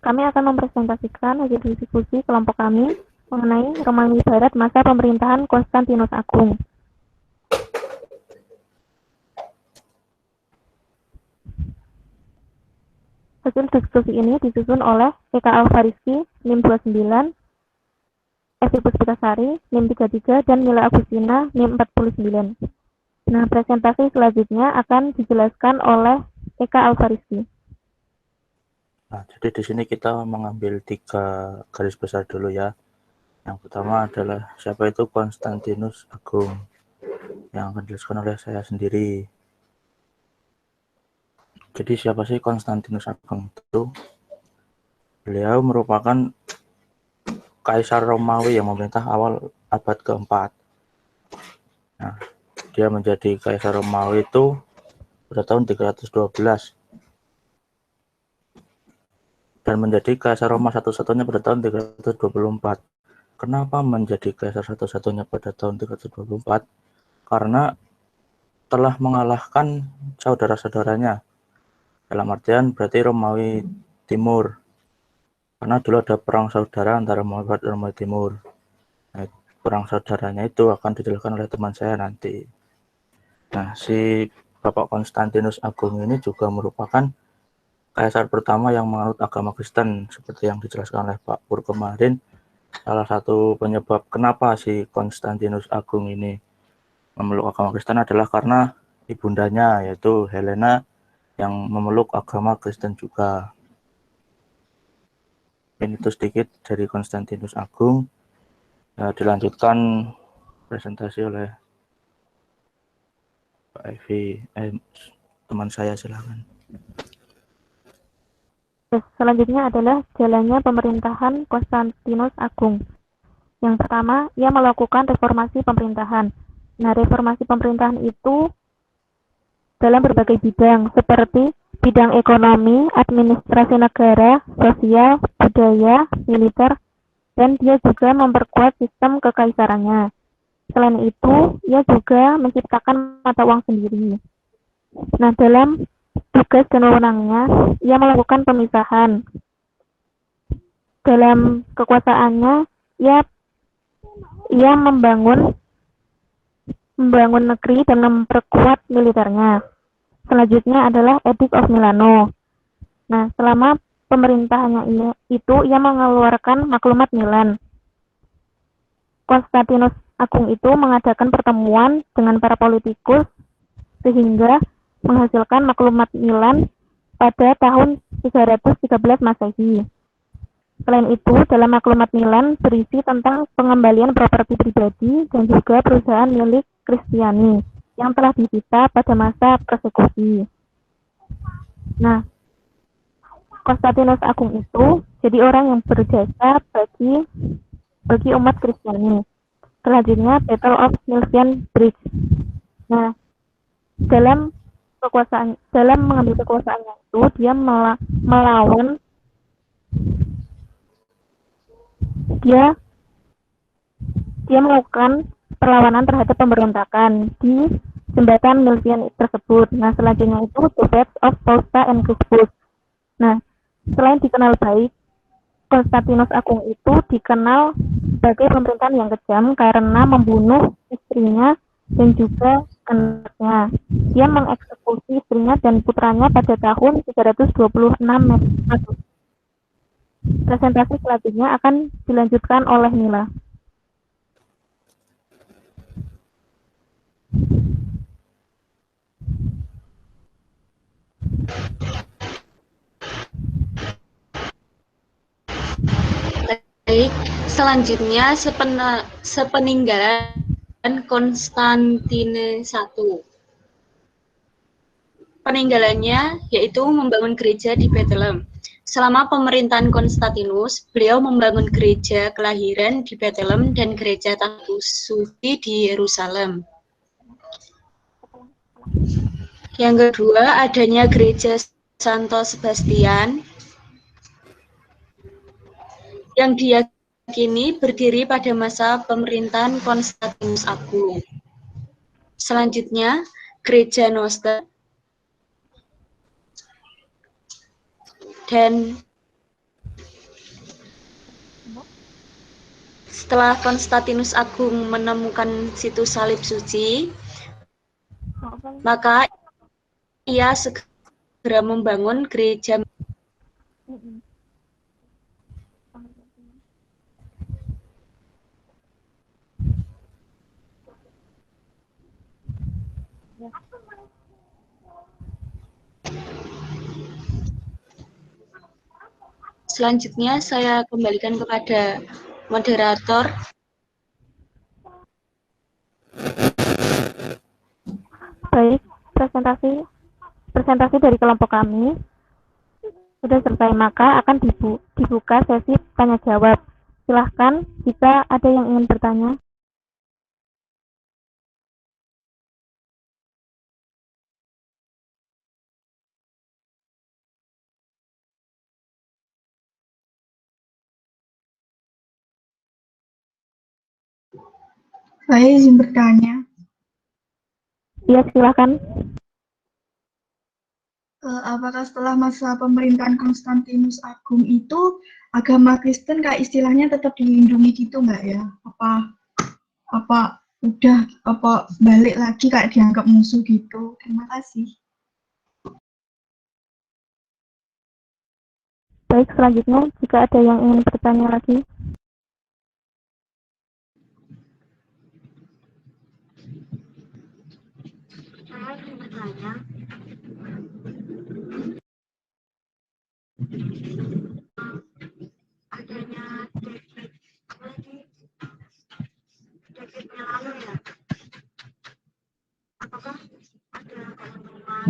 Kami akan mempresentasikan hasil diskusi kelompok kami mengenai Romawi Barat masa pemerintahan Konstantinus Agung. Hasil diskusi ini disusun oleh Eka Alfariski, NIM 29, Evi Puspitasari, NIM 33, dan Mila Agustina, NIM 49. Nah, presentasi selanjutnya akan dijelaskan oleh Eka Alfariski. Nah, jadi di sini kita mengambil 3 garis besar dulu ya. Yang pertama adalah siapa itu Konstantinus Agung, yang akan dijelaskan oleh saya sendiri. Jadi siapa sih Konstantinus Agung itu? Beliau merupakan Kaisar Romawi yang memerintah awal abad keempat. Nah, dia menjadi Kaisar Romawi itu pada tahun 312 dan menjadi Kaisar Roma satu-satunya pada tahun 324. Kenapa menjadi Kaisar satu-satunya pada tahun 324? Karena telah mengalahkan saudara-saudaranya. Dalam artian berarti Romawi Timur. Karena dulu ada perang saudara antara Romawi Barat dan Romawi Timur. Nah, perang saudaranya itu akan dijelaskan oleh teman saya nanti. Nah, si Bapak Konstantinus Agung ini juga merupakan kaisar pertama yang menganut agama Kristen, seperti yang dijelaskan oleh Pak Pur kemarin. Salah satu penyebab kenapa si Konstantinus Agung ini memeluk agama Kristen adalah karena ibundanya, yaitu Helena, yang memeluk agama Kristen juga. Ini itu sedikit dari Konstantinus Agung. Dilanjutkan presentasi oleh Pak Evi, teman saya, silakan. Selanjutnya adalah jalannya pemerintahan Konstantinus Agung. Yang pertama, ia melakukan reformasi pemerintahan. Nah, reformasi pemerintahan itu dalam berbagai bidang, seperti bidang ekonomi, administrasi negara, sosial, budaya, militer, dan dia juga memperkuat sistem kekaisarannya. Selain itu, ia juga menciptakan mata uang sendiri. Nah, dalam tugas dan wewenangnya, ia melakukan pemisahan. Dalam kekuasaannya, ia membangun negeri dan memperkuat militernya. Selanjutnya adalah Edict of Milano. Nah, selama pemerintahannya itu ia mengeluarkan maklumat Milan. Konstantinus Agung itu mengadakan pertemuan dengan para politikus sehingga menghasilkan maklumat Milan pada tahun 313 Masehi. Selain itu, dalam maklumat Milan berisi tentang pengembalian properti pribadi dan juga perusahaan milik Kristiani yang telah disita pada masa persekusi. Nah, Konstantinus Agung itu jadi orang yang berjasa bagi umat Kristiani. Selanjutnya, Battle of Milvian Bridge. Nah, dalam mengambil kekuasaannya itu, dia melawan dia melakukan perlawanan terhadap pemberontakan di jembatan Milvian tersebut. Nah, selanjutnya itu The Battle of Fausta and Crispus. Nah, selain dikenal baik, Konstantinus Agung itu dikenal sebagai pemerintahan yang kejam karena membunuh istrinya dan juga anaknya. Dia mengeksekusi istrinya dan putranya pada tahun 326 Masehi. Presentasi selanjutnya akan dilanjutkan oleh Mila. Baik, selanjutnya sepeninggalan Konstantinus I. Peninggalannya yaitu membangun gereja di Bethlehem. Selama pemerintahan Konstantinus, beliau membangun gereja kelahiran di Bethlehem dan gereja Tatus Suci di Yerusalem. Yang kedua, adanya gereja Santo Sebastian yang diyakini berdiri pada masa pemerintahan Konstantinus Agung. Selanjutnya, gereja Noster dan setelah Konstantinus Agung menemukan situs salib suci, maka ia segera membangun gereja. Selanjutnya saya kembalikan kepada moderator. Baik, presentasi dari kelompok kami sudah selesai, maka akan dibuka sesi tanya jawab. Silahkan jika ada yang ingin bertanya. Saya izin bertanya. Iya, silahkan. Apakah setelah masa pemerintahan Konstantinus Agung itu agama Kristen kayak istilahnya tetap dilindungi gitu nggak ya? Apa balik lagi kayak dianggap musuh gitu? Terima kasih. Baik, selanjutnya jika ada yang ingin bertanya lagi. Saya ingin bertanya, adanya Davidnya lalu ya, apakah ada keuntungan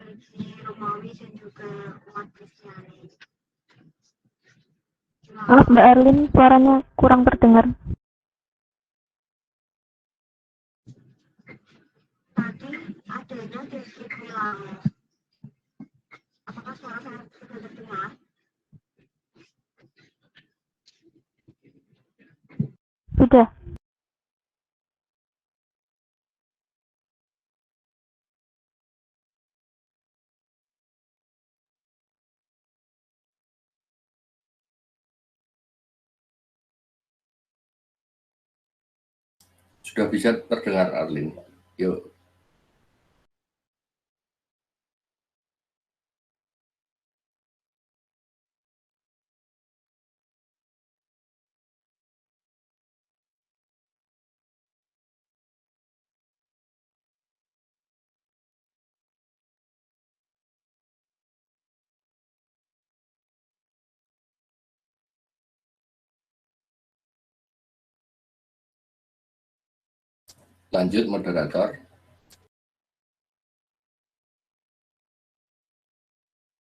bagi Romawi dan juga umat Kristiani? Maaf, Mbak Erlin, suaranya kurang terdengar. Tadi adanya David Milano, apakah suara saya sudah terdengar? Sudah. Sudah bisa terdengar, Arlin. Yuk. Lanjut, moderator.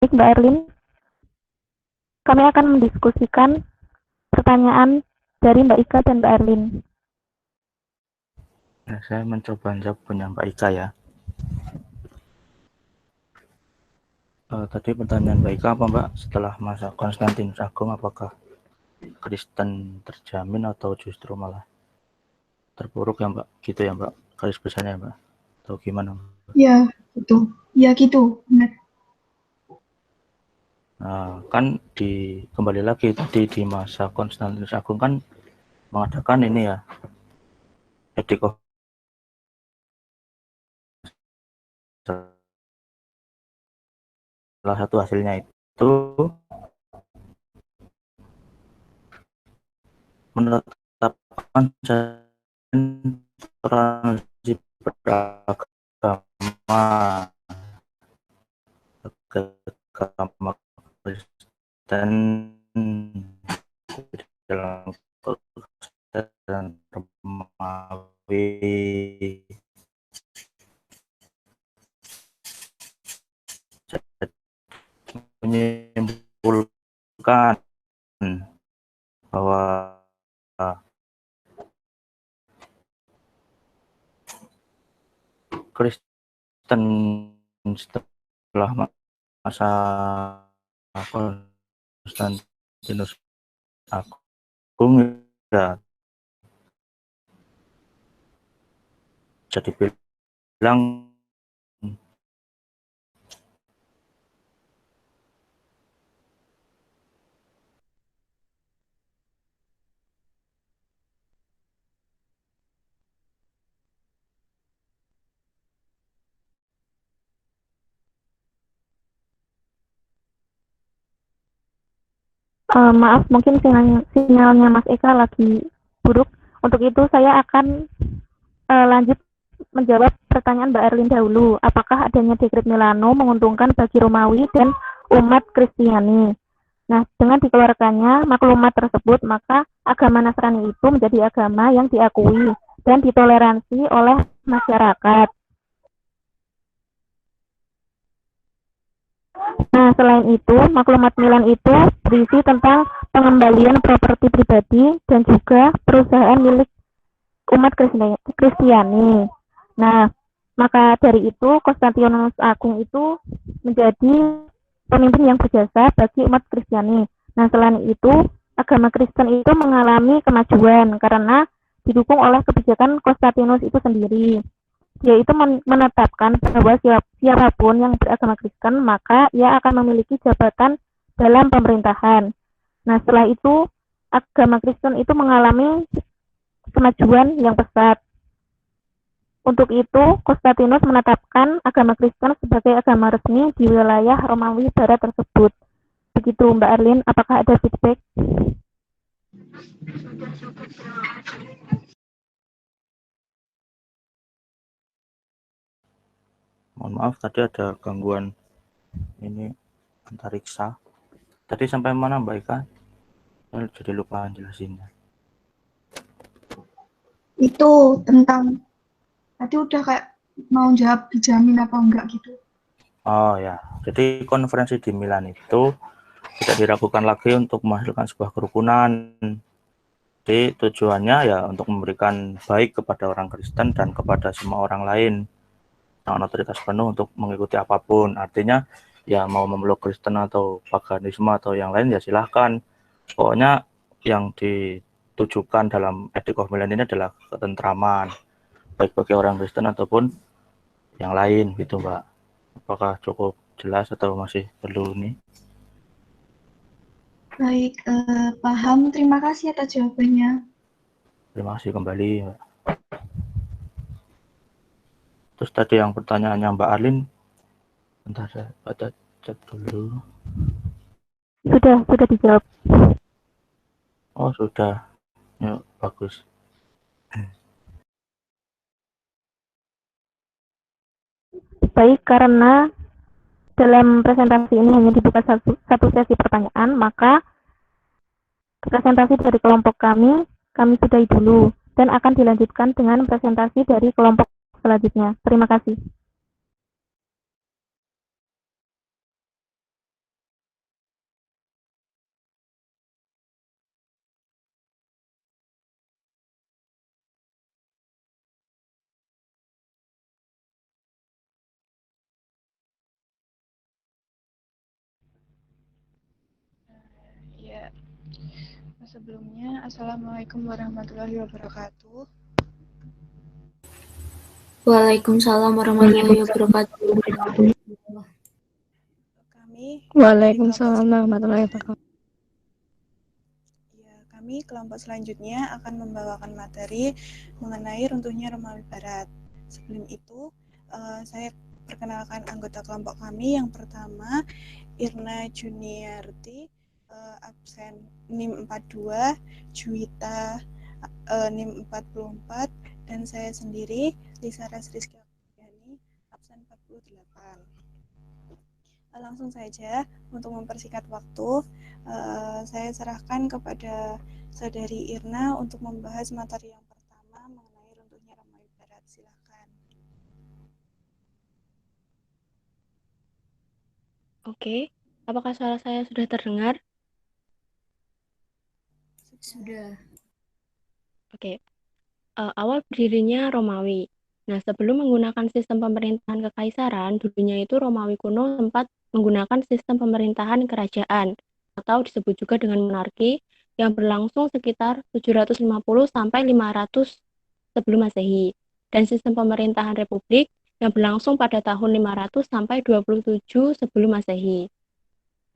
Baik, Mbak Erlin. Kami akan mendiskusikan pertanyaan dari Mbak Ika dan Mbak Erlin. Nah, saya mencoba jawab punya Mbak Ika ya. Tadi pertanyaan Mbak Ika apa Mbak? Setelah masa Konstantinus Agung apakah Kristen terjamin atau justru malah terpuruk ya Mbak? Gitu ya Mbak? Garis besarnya ya Mbak? Atau gimana Mbak? Ya, gitu. Ya gitu, benar. Nah, kan kembali lagi tadi di masa Konstantinus Agung kan mengadakan ini ya, Ediko. Salah satu hasilnya itu menetapkan toleransi beragama agama Kristen dalam dan Romawi menyimpulkan bahwa Kristen setelah masa Konstantinus Agung ya jadi bilang Maaf, mungkin sinyalnya Mas Eka lagi buruk. Untuk itu saya akan lanjut menjawab pertanyaan Mbak Erlin dahulu. Apakah adanya dekret Milano menguntungkan bagi Romawi dan umat Kristiani? Nah, dengan dikeluarkannya maklumat tersebut, maka agama Nasrani itu menjadi agama yang diakui dan ditoleransi oleh masyarakat. Nah, selain itu, maklumat Milan itu berisi tentang pengembalian properti pribadi dan juga perusahaan milik umat Kristiani. Nah, maka dari itu Konstantinus Agung itu menjadi pemimpin yang berjasa bagi umat Kristiani. Nah, selain itu, agama Kristen itu mengalami kemajuan karena didukung oleh kebijakan Konstantinus itu sendiri. Dia itu menetapkan bahwa siapapun yang beragama Kristen maka ia akan memiliki jabatan dalam pemerintahan. Nah, setelah itu agama Kristen itu mengalami kemajuan yang pesat. Untuk itu, Konstantinus menetapkan agama Kristen sebagai agama resmi di wilayah Romawi Barat tersebut. Begitu Mbak Erlin, apakah ada feedback? Sudah cukup, terima kasih. Mohon maaf, tadi ada gangguan ini antariksa. Tadi sampai mana Mbak Eka? Saya jadi lupa jelasinnya. Itu tentang tadi udah kayak mau jawab dijamin apa enggak gitu. Oh ya, jadi konferensi di Milan itu tidak diragukan lagi untuk menghasilkan sebuah kerukunan. Jadi tujuannya ya untuk memberikan baik kepada orang Kristen dan kepada semua orang lain. Dengan otoritas penuh untuk mengikuti apapun. Artinya ya mau memeluk Kristen atau paganisme atau yang lain ya silahkan. Pokoknya yang ditujukan dalam Edict of Milan ini adalah ketentraman, baik bagi orang Kristen ataupun yang lain gitu Mbak. Apakah cukup jelas atau masih perlu nih? Baik, paham. Terima kasih atas jawabannya. Terima kasih kembali Mbak. Terus tadi yang pertanyaannya Mbak Arlin, bentar saya baca chat dulu. Sudah dijawab. Oh sudah, ya bagus. Baik, karena dalam presentasi ini hanya dibuka satu sesi pertanyaan, maka presentasi dari kelompok kami sudahi dulu dan akan dilanjutkan dengan presentasi dari kelompok selanjutnya. Terima kasih. Ya, sebelumnya Assalamualaikum warahmatullahi wabarakatuh. Waalaikumsalam warahmatullahi wabarakatuh. Waalaikumsalam warahmatullahi wabarakatuh. Ya, kami kelompok selanjutnya akan membawakan materi mengenai runtuhnya Romawi Barat. Sebelum itu, saya perkenalkan anggota kelompok kami. Yang pertama, Irna Juniarti, absen NIM 42, Juwita NIM 44, dan saya sendiri, Lisa Rizky Apriani, absen 48. Langsung saja, untuk mempersingkat waktu, saya serahkan kepada Saudari Irna untuk membahas materi yang pertama mengenai runtuhnya Romawi Barat. Silakan. Oke, apakah suara saya sudah terdengar? Sudah. Oke. Awal berdirinya Romawi. Nah, sebelum menggunakan sistem pemerintahan kekaisaran, dulunya itu Romawi kuno sempat menggunakan sistem pemerintahan kerajaan atau disebut juga dengan monarki yang berlangsung sekitar 750 sampai 500 sebelum Masehi dan sistem pemerintahan republik yang berlangsung pada tahun 500 sampai 27 sebelum Masehi.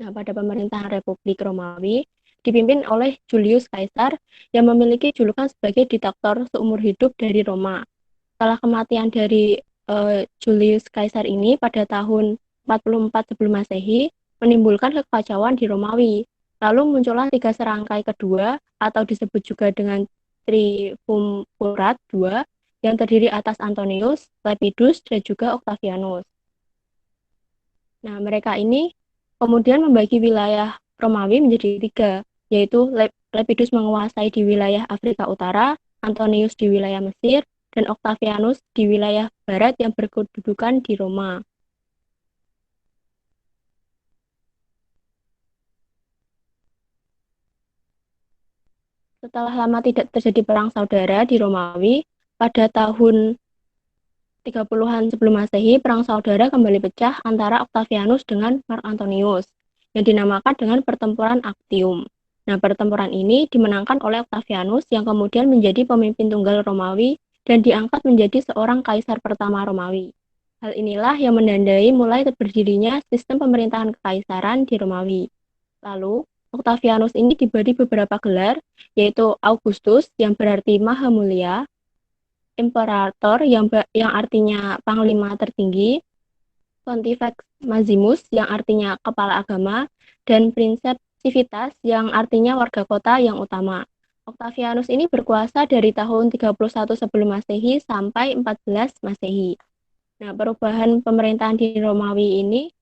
Nah, pada pemerintahan Republik Romawi dipimpin oleh Julius Caesar yang memiliki julukan sebagai diktator seumur hidup dari Roma. Setelah kematian dari Julius Caesar ini pada tahun 44 sebelum Masehi, menimbulkan kekacauan di Romawi. Lalu muncullah 3 serangkai kedua atau disebut juga dengan Triumvirat II yang terdiri atas Antonius, Lepidus, dan juga Octavianus. Nah, mereka ini kemudian membagi wilayah Romawi menjadi 3, yaitu Lepidus menguasai di wilayah Afrika Utara, Antonius di wilayah Mesir, dan Octavianus di wilayah barat yang berkedudukan di Roma. Setelah lama tidak terjadi perang saudara di Romawi, pada tahun 30-an sebelum Masehi, perang saudara kembali pecah antara Octavianus dengan Mark Antonius, yang dinamakan dengan pertempuran Actium. Nah, pertempuran ini dimenangkan oleh Octavianus yang kemudian menjadi pemimpin tunggal Romawi dan diangkat menjadi seorang kaisar pertama Romawi. Hal inilah yang menandai mulai berdirinya sistem pemerintahan kekaisaran di Romawi. Lalu, Octavianus ini diberi beberapa gelar, yaitu Augustus yang berarti Maha Mulia, Imperator yang artinya Panglima Tertinggi, Pontifex Maximus yang artinya Kepala Agama, dan Princeps Civitas yang artinya warga kota yang utama. Octavianus ini berkuasa dari tahun 31 sebelum Masehi sampai 14 Masehi. Nah, perubahan pemerintahan di Romawi ini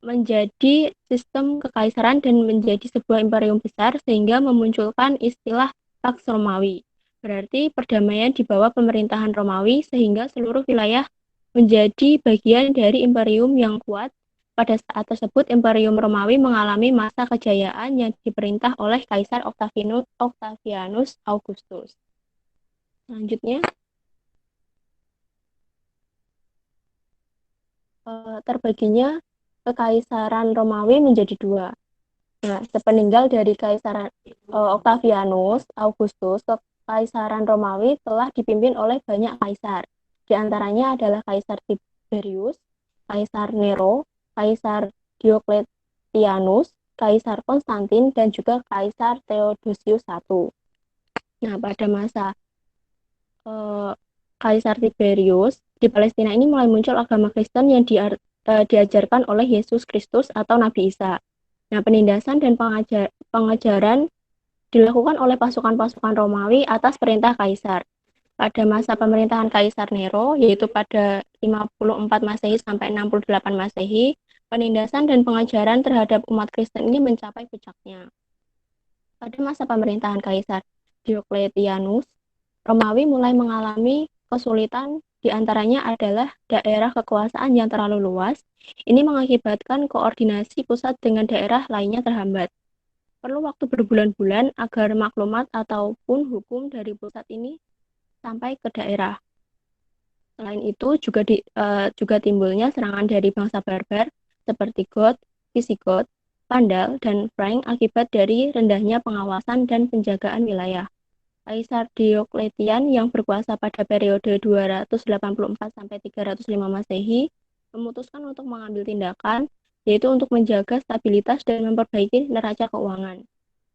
menjadi sistem kekaisaran dan menjadi sebuah imperium besar sehingga memunculkan istilah Pax Romawi. Berarti perdamaian di bawah pemerintahan Romawi sehingga seluruh wilayah menjadi bagian dari imperium yang kuat. Pada saat tersebut imperium Romawi mengalami masa kejayaan yang diperintah oleh Kaisar Octavianus Augustus. Selanjutnya, terbaginya Kekaisaran Romawi menjadi 2. Nah, sepeninggal dari Kaisaran Octavianus Augustus, Kekaisaran Romawi telah dipimpin oleh banyak kaisar. Di antaranya adalah Kaisar Tiberius, Kaisar Nero, Kaisar Diocletianus, Kaisar Konstantin, dan juga Kaisar Theodosius I. Nah, pada masa Kaisar Tiberius, di Palestina ini mulai muncul agama Kristen yang diajarkan oleh Yesus Kristus atau Nabi Isa. Nah, penindasan dan pengajaran dilakukan oleh pasukan-pasukan Romawi atas perintah Kaisar. Pada masa pemerintahan Kaisar Nero, yaitu pada 54 Masehi sampai 68 Masehi, penindasan dan pengajaran terhadap umat Kristen ini mencapai puncaknya. Pada masa pemerintahan Kaisar Diocletianus, Romawi mulai mengalami kesulitan. Di antaranya adalah daerah kekuasaan yang terlalu luas. Ini mengakibatkan koordinasi pusat dengan daerah lainnya terhambat. Perlu waktu berbulan-bulan agar maklumat ataupun hukum dari pusat ini sampai ke daerah. Selain itu juga timbulnya serangan dari bangsa barbar seperti Goth, Visigoth, Vandal, dan Frank akibat dari rendahnya pengawasan dan penjagaan wilayah. Kaisar Diocletian yang berkuasa pada periode 284 sampai 305 Masehi memutuskan untuk mengambil tindakan, yaitu untuk menjaga stabilitas dan memperbaiki neraca keuangan.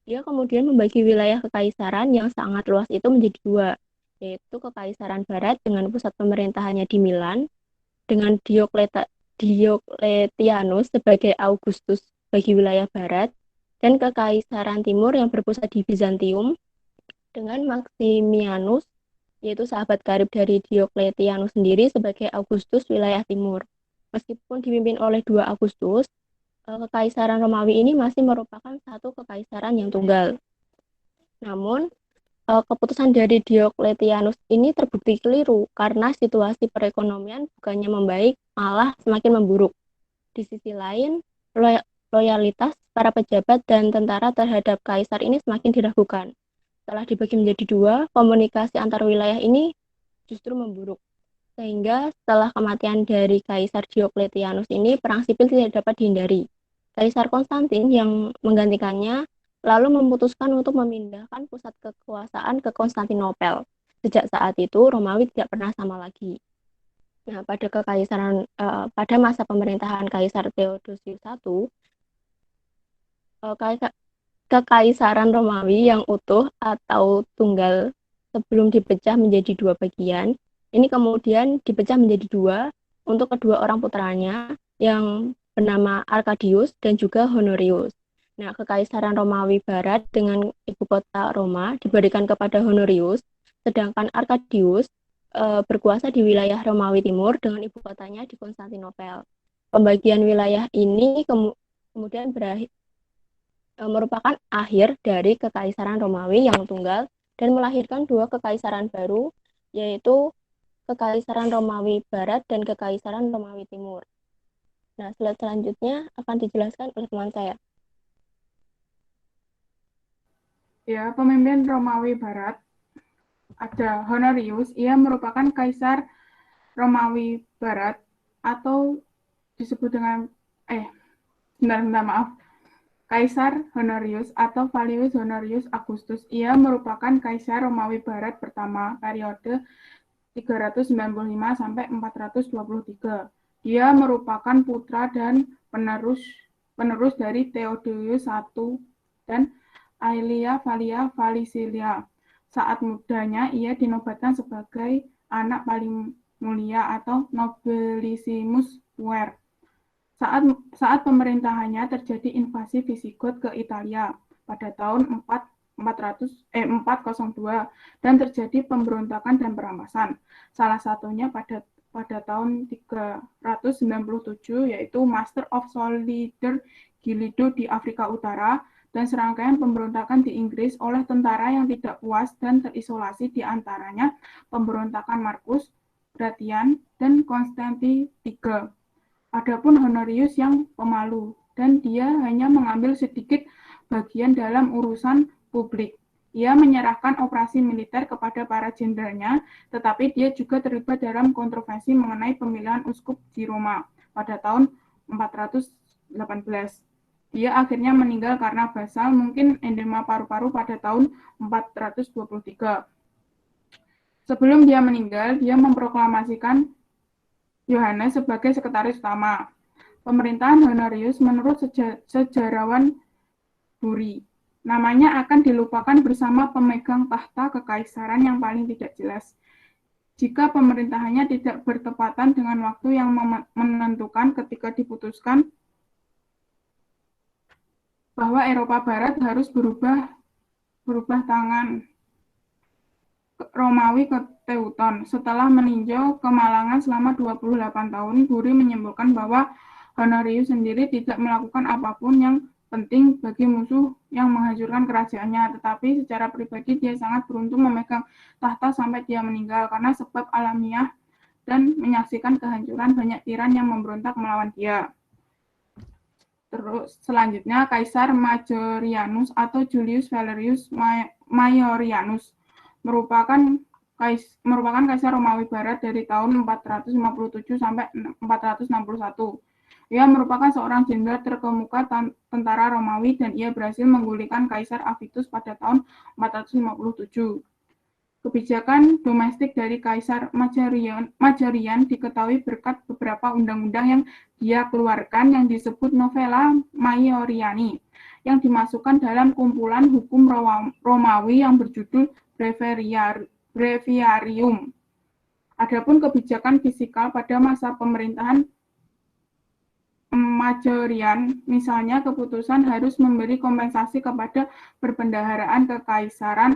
Dia kemudian membagi wilayah kekaisaran yang sangat luas itu menjadi 2, yaitu Kekaisaran Barat dengan pusat pemerintahannya di Milan, dengan Diocletianus sebagai Augustus bagi wilayah Barat, dan Kekaisaran Timur yang berpusat di Bizantium, dengan Maximianus, yaitu sahabat karib dari Diocletianus sendiri sebagai Augustus wilayah timur. Meskipun dipimpin oleh 2 Agustus, Kekaisaran Romawi ini masih merupakan satu kekaisaran yang tunggal. Namun, keputusan dari Diocletianus ini terbukti keliru karena situasi perekonomian bukannya membaik, malah semakin memburuk. Di sisi lain, loyalitas para pejabat dan tentara terhadap kaisar ini semakin diragukan. Setelah dibagi menjadi 2, komunikasi antar wilayah ini justru memburuk. Sehingga setelah kematian dari Kaisar Diocletianus ini, perang sipil tidak dapat dihindari. Kaisar Konstantin yang menggantikannya lalu memutuskan untuk memindahkan pusat kekuasaan ke Konstantinopel. Sejak saat itu, Romawi tidak pernah sama lagi. Nah, pada masa pemerintahan Kaisar Theodosius I, Kekaisaran Romawi yang utuh atau tunggal sebelum dipecah menjadi 2 bagian, ini kemudian dipecah menjadi 2 untuk kedua orang putranya yang bernama Arcadius dan juga Honorius. Nah, Kekaisaran Romawi Barat dengan ibu kota Roma diberikan kepada Honorius, sedangkan Arkadius berkuasa di wilayah Romawi Timur dengan ibu kotanya di Konstantinopel. Pembagian wilayah ini kemudian merupakan akhir dari Kekaisaran Romawi yang tunggal dan melahirkan dua kekaisaran baru, yaitu Kekaisaran Romawi Barat dan Kekaisaran Romawi Timur. Nah, slide selanjutnya akan dijelaskan oleh teman saya. Ya, pemimpin Romawi Barat ada Honorius, ia merupakan kaisar Romawi Barat atau disebut dengan Kaisar Honorius atau Vallius Honorius Augustus. Ia merupakan kaisar Romawi Barat pertama periode 395 sampai 423. Dia merupakan putra dan penerus dari Theodosius I dan Aelia Vallia Valicilia. Saat mudanya, ia dinobatkan sebagai anak paling mulia atau Nobilissimus Puer. Saat pemerintahannya terjadi invasi Visigot ke Italia pada tahun 402 dan terjadi pemberontakan dan perampasan. Salah satunya pada tahun 397 yaitu Master of Solider Gilido di Afrika Utara dan serangkaian pemberontakan di Inggris oleh tentara yang tidak puas dan terisolasi, di antaranya pemberontakan Marcus, Gratian, dan Konstantin III. Adapun Honorius yang pemalu dan dia hanya mengambil sedikit bagian dalam urusan publik. Ia menyerahkan operasi militer kepada para jenderalnya, tetapi dia juga terlibat dalam kontroversi mengenai pemilihan uskup di Roma pada tahun 418. Dia akhirnya meninggal karena basal, mungkin edema paru-paru pada tahun 423. Sebelum dia meninggal, dia memproklamasikan Yohanes sebagai sekretaris utama. Pemerintahan Honorius menurut sejarawan Buri, namanya akan dilupakan bersama pemegang tahta kekaisaran yang paling tidak jelas. Jika pemerintahannya tidak bertepatan dengan waktu yang menentukan ketika diputuskan bahwa Eropa Barat harus berubah tangan Romawi ke Teuton. Setelah meninjau kemalangan selama 28 tahun, Buri menyimpulkan bahwa Honorius sendiri tidak melakukan apapun yang penting bagi musuh yang menghancurkan kerajaannya, tetapi secara pribadi dia sangat beruntung memegang tahta sampai dia meninggal karena sebab alamiah dan menyaksikan kehancuran banyak tiran yang memberontak melawan dia. Terus selanjutnya Kaisar Majorianus atau Julius Valerius Maiorianus merupakan kaisar Romawi Barat dari tahun 457 sampai 461. Ia merupakan seorang jenderal terkemuka tentara Romawi dan ia berhasil menggulingkan Kaisar Avitus pada tahun 457. Kebijakan domestik dari Kaisar Majorian diketahui berkat beberapa undang-undang yang dia keluarkan yang disebut Novella Maioriani, yang dimasukkan dalam kumpulan hukum Romawi yang berjudul Breviarium. Adapun kebijakan fiskal pada masa pemerintahan Majorian, misalnya keputusan harus memberi kompensasi kepada perbendaharaan kekaisaran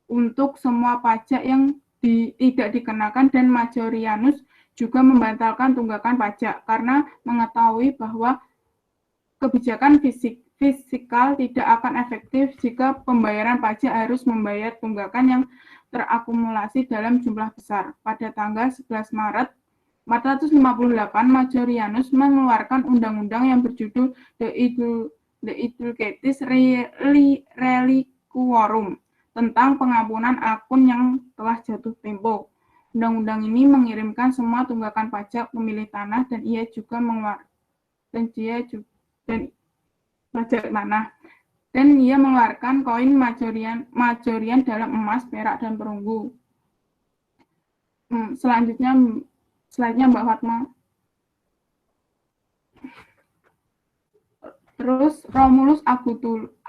untuk semua pajak yang tidak dikenakan, dan Majorianus juga membatalkan tunggakan pajak karena mengetahui bahwa kebijakan fiskal tidak akan efektif jika pembayaran pajak harus membayar tunggakan yang terakumulasi dalam jumlah besar. Pada tanggal 11 Maret 458, Majorianus mengeluarkan undang-undang yang berjudul The Educatis Reliquorum tentang pengampunan akun yang telah jatuh tempo. Undang-undang ini mengirimkan semua tunggakan pajak pemilik tanah dan ia juga pajak tanah. Dan ia mengeluarkan koin Majorian dalam emas, perak, dan perunggu. Selanjutnya, slide-nya Mbak Fatma. Terus Romulus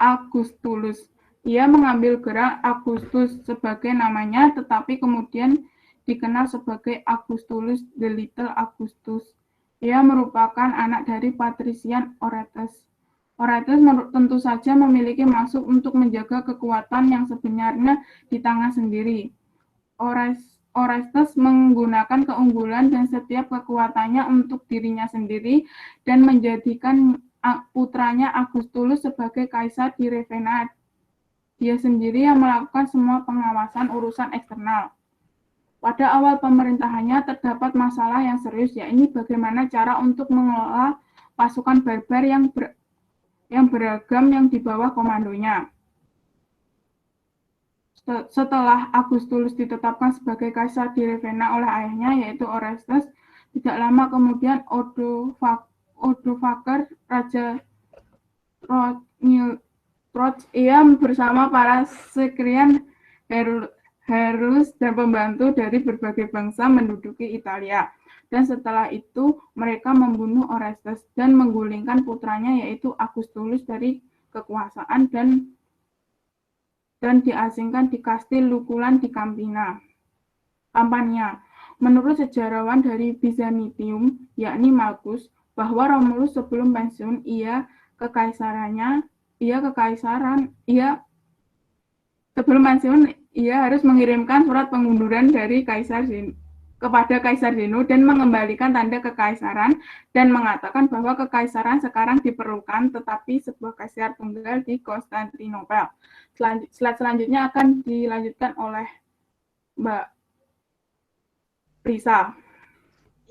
Augustulus. Ia mengambil gerak Augustus sebagai namanya, tetapi kemudian dikenal sebagai Augustulus the Little Augustus. Ia merupakan anak dari patrisian Oretes. Orestes tentu saja memiliki maksud untuk menjaga kekuatan yang sebenarnya di tangan sendiri. Orestes menggunakan keunggulan dan setiap kekuatannya untuk dirinya sendiri dan menjadikan putranya Augustulus sebagai kaisar di Ravenna. Dia sendiri yang melakukan semua pengawasan urusan eksternal. Pada awal pemerintahannya terdapat masalah yang serius, yaitu bagaimana cara untuk mengelola pasukan barbar yang beragam yang di bawah komandonya. Setelah Augustulus ditetapkan sebagai kaisar di Ravenna oleh ayahnya, yaitu Orestes, tidak lama kemudian Odovaker, Raja ia bersama para sekrian Herus dan pembantu dari berbagai bangsa menduduki Italia. Dan setelah itu mereka membunuh Orestes dan menggulingkan putranya yaitu Augustulus dari kekuasaan dan diasingkan di kastil Lucullan di Campania. Menurut sejarawan dari Byzantium, yakni Markus, bahwa Romulus sebelum pensiun ia harus mengirimkan surat pengunduran dari kepada Kaisar Zeno dan mengembalikan tanda kekaisaran dan mengatakan bahwa kekaisaran sekarang diperlukan tetapi sebuah kaisar tunggal di Konstantinopel. Slide selanjutnya akan dilanjutkan oleh Mbak Risa.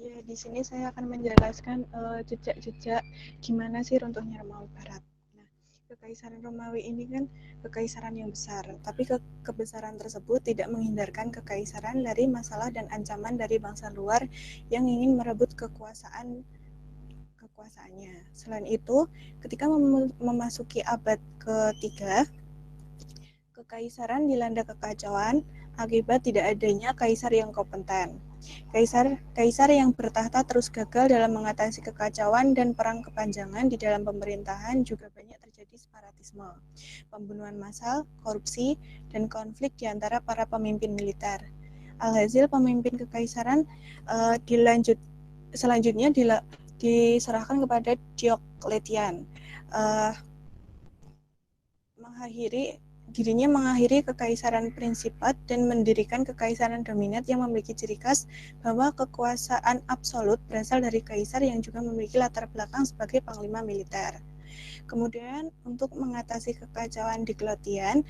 Ya, di sini saya akan menjelaskan jejak-jejak gimana sih runtuhnya Romawi Barat. Nah, Kekaisaran Romawi ini kan kekaisaran yang besar, tapi kebesaran tersebut tidak menghindarkan kekaisaran dari masalah dan ancaman dari bangsa luar yang ingin merebut kekuasaannya. Selain itu, ketika memasuki abad ke-3, kekaisaran dilanda kekacauan akibat tidak adanya kaisar yang kompeten. Kaisar yang bertahta terus gagal dalam mengatasi kekacauan dan perang kepanjangan di dalam pemerintahan juga banyak terjadi separatisme, pembunuhan massal, korupsi, dan konflik di antara para pemimpin militer. Alhasil pemimpin kekaisaran selanjutnya diserahkan kepada Diocletian. Dirinya mengakhiri kekaisaran prinsipat dan mendirikan kekaisaran dominat yang memiliki ciri khas bahwa kekuasaan absolut berasal dari kaisar yang juga memiliki latar belakang sebagai panglima militer. Kemudian untuk mengatasi kekacauan Diocletian,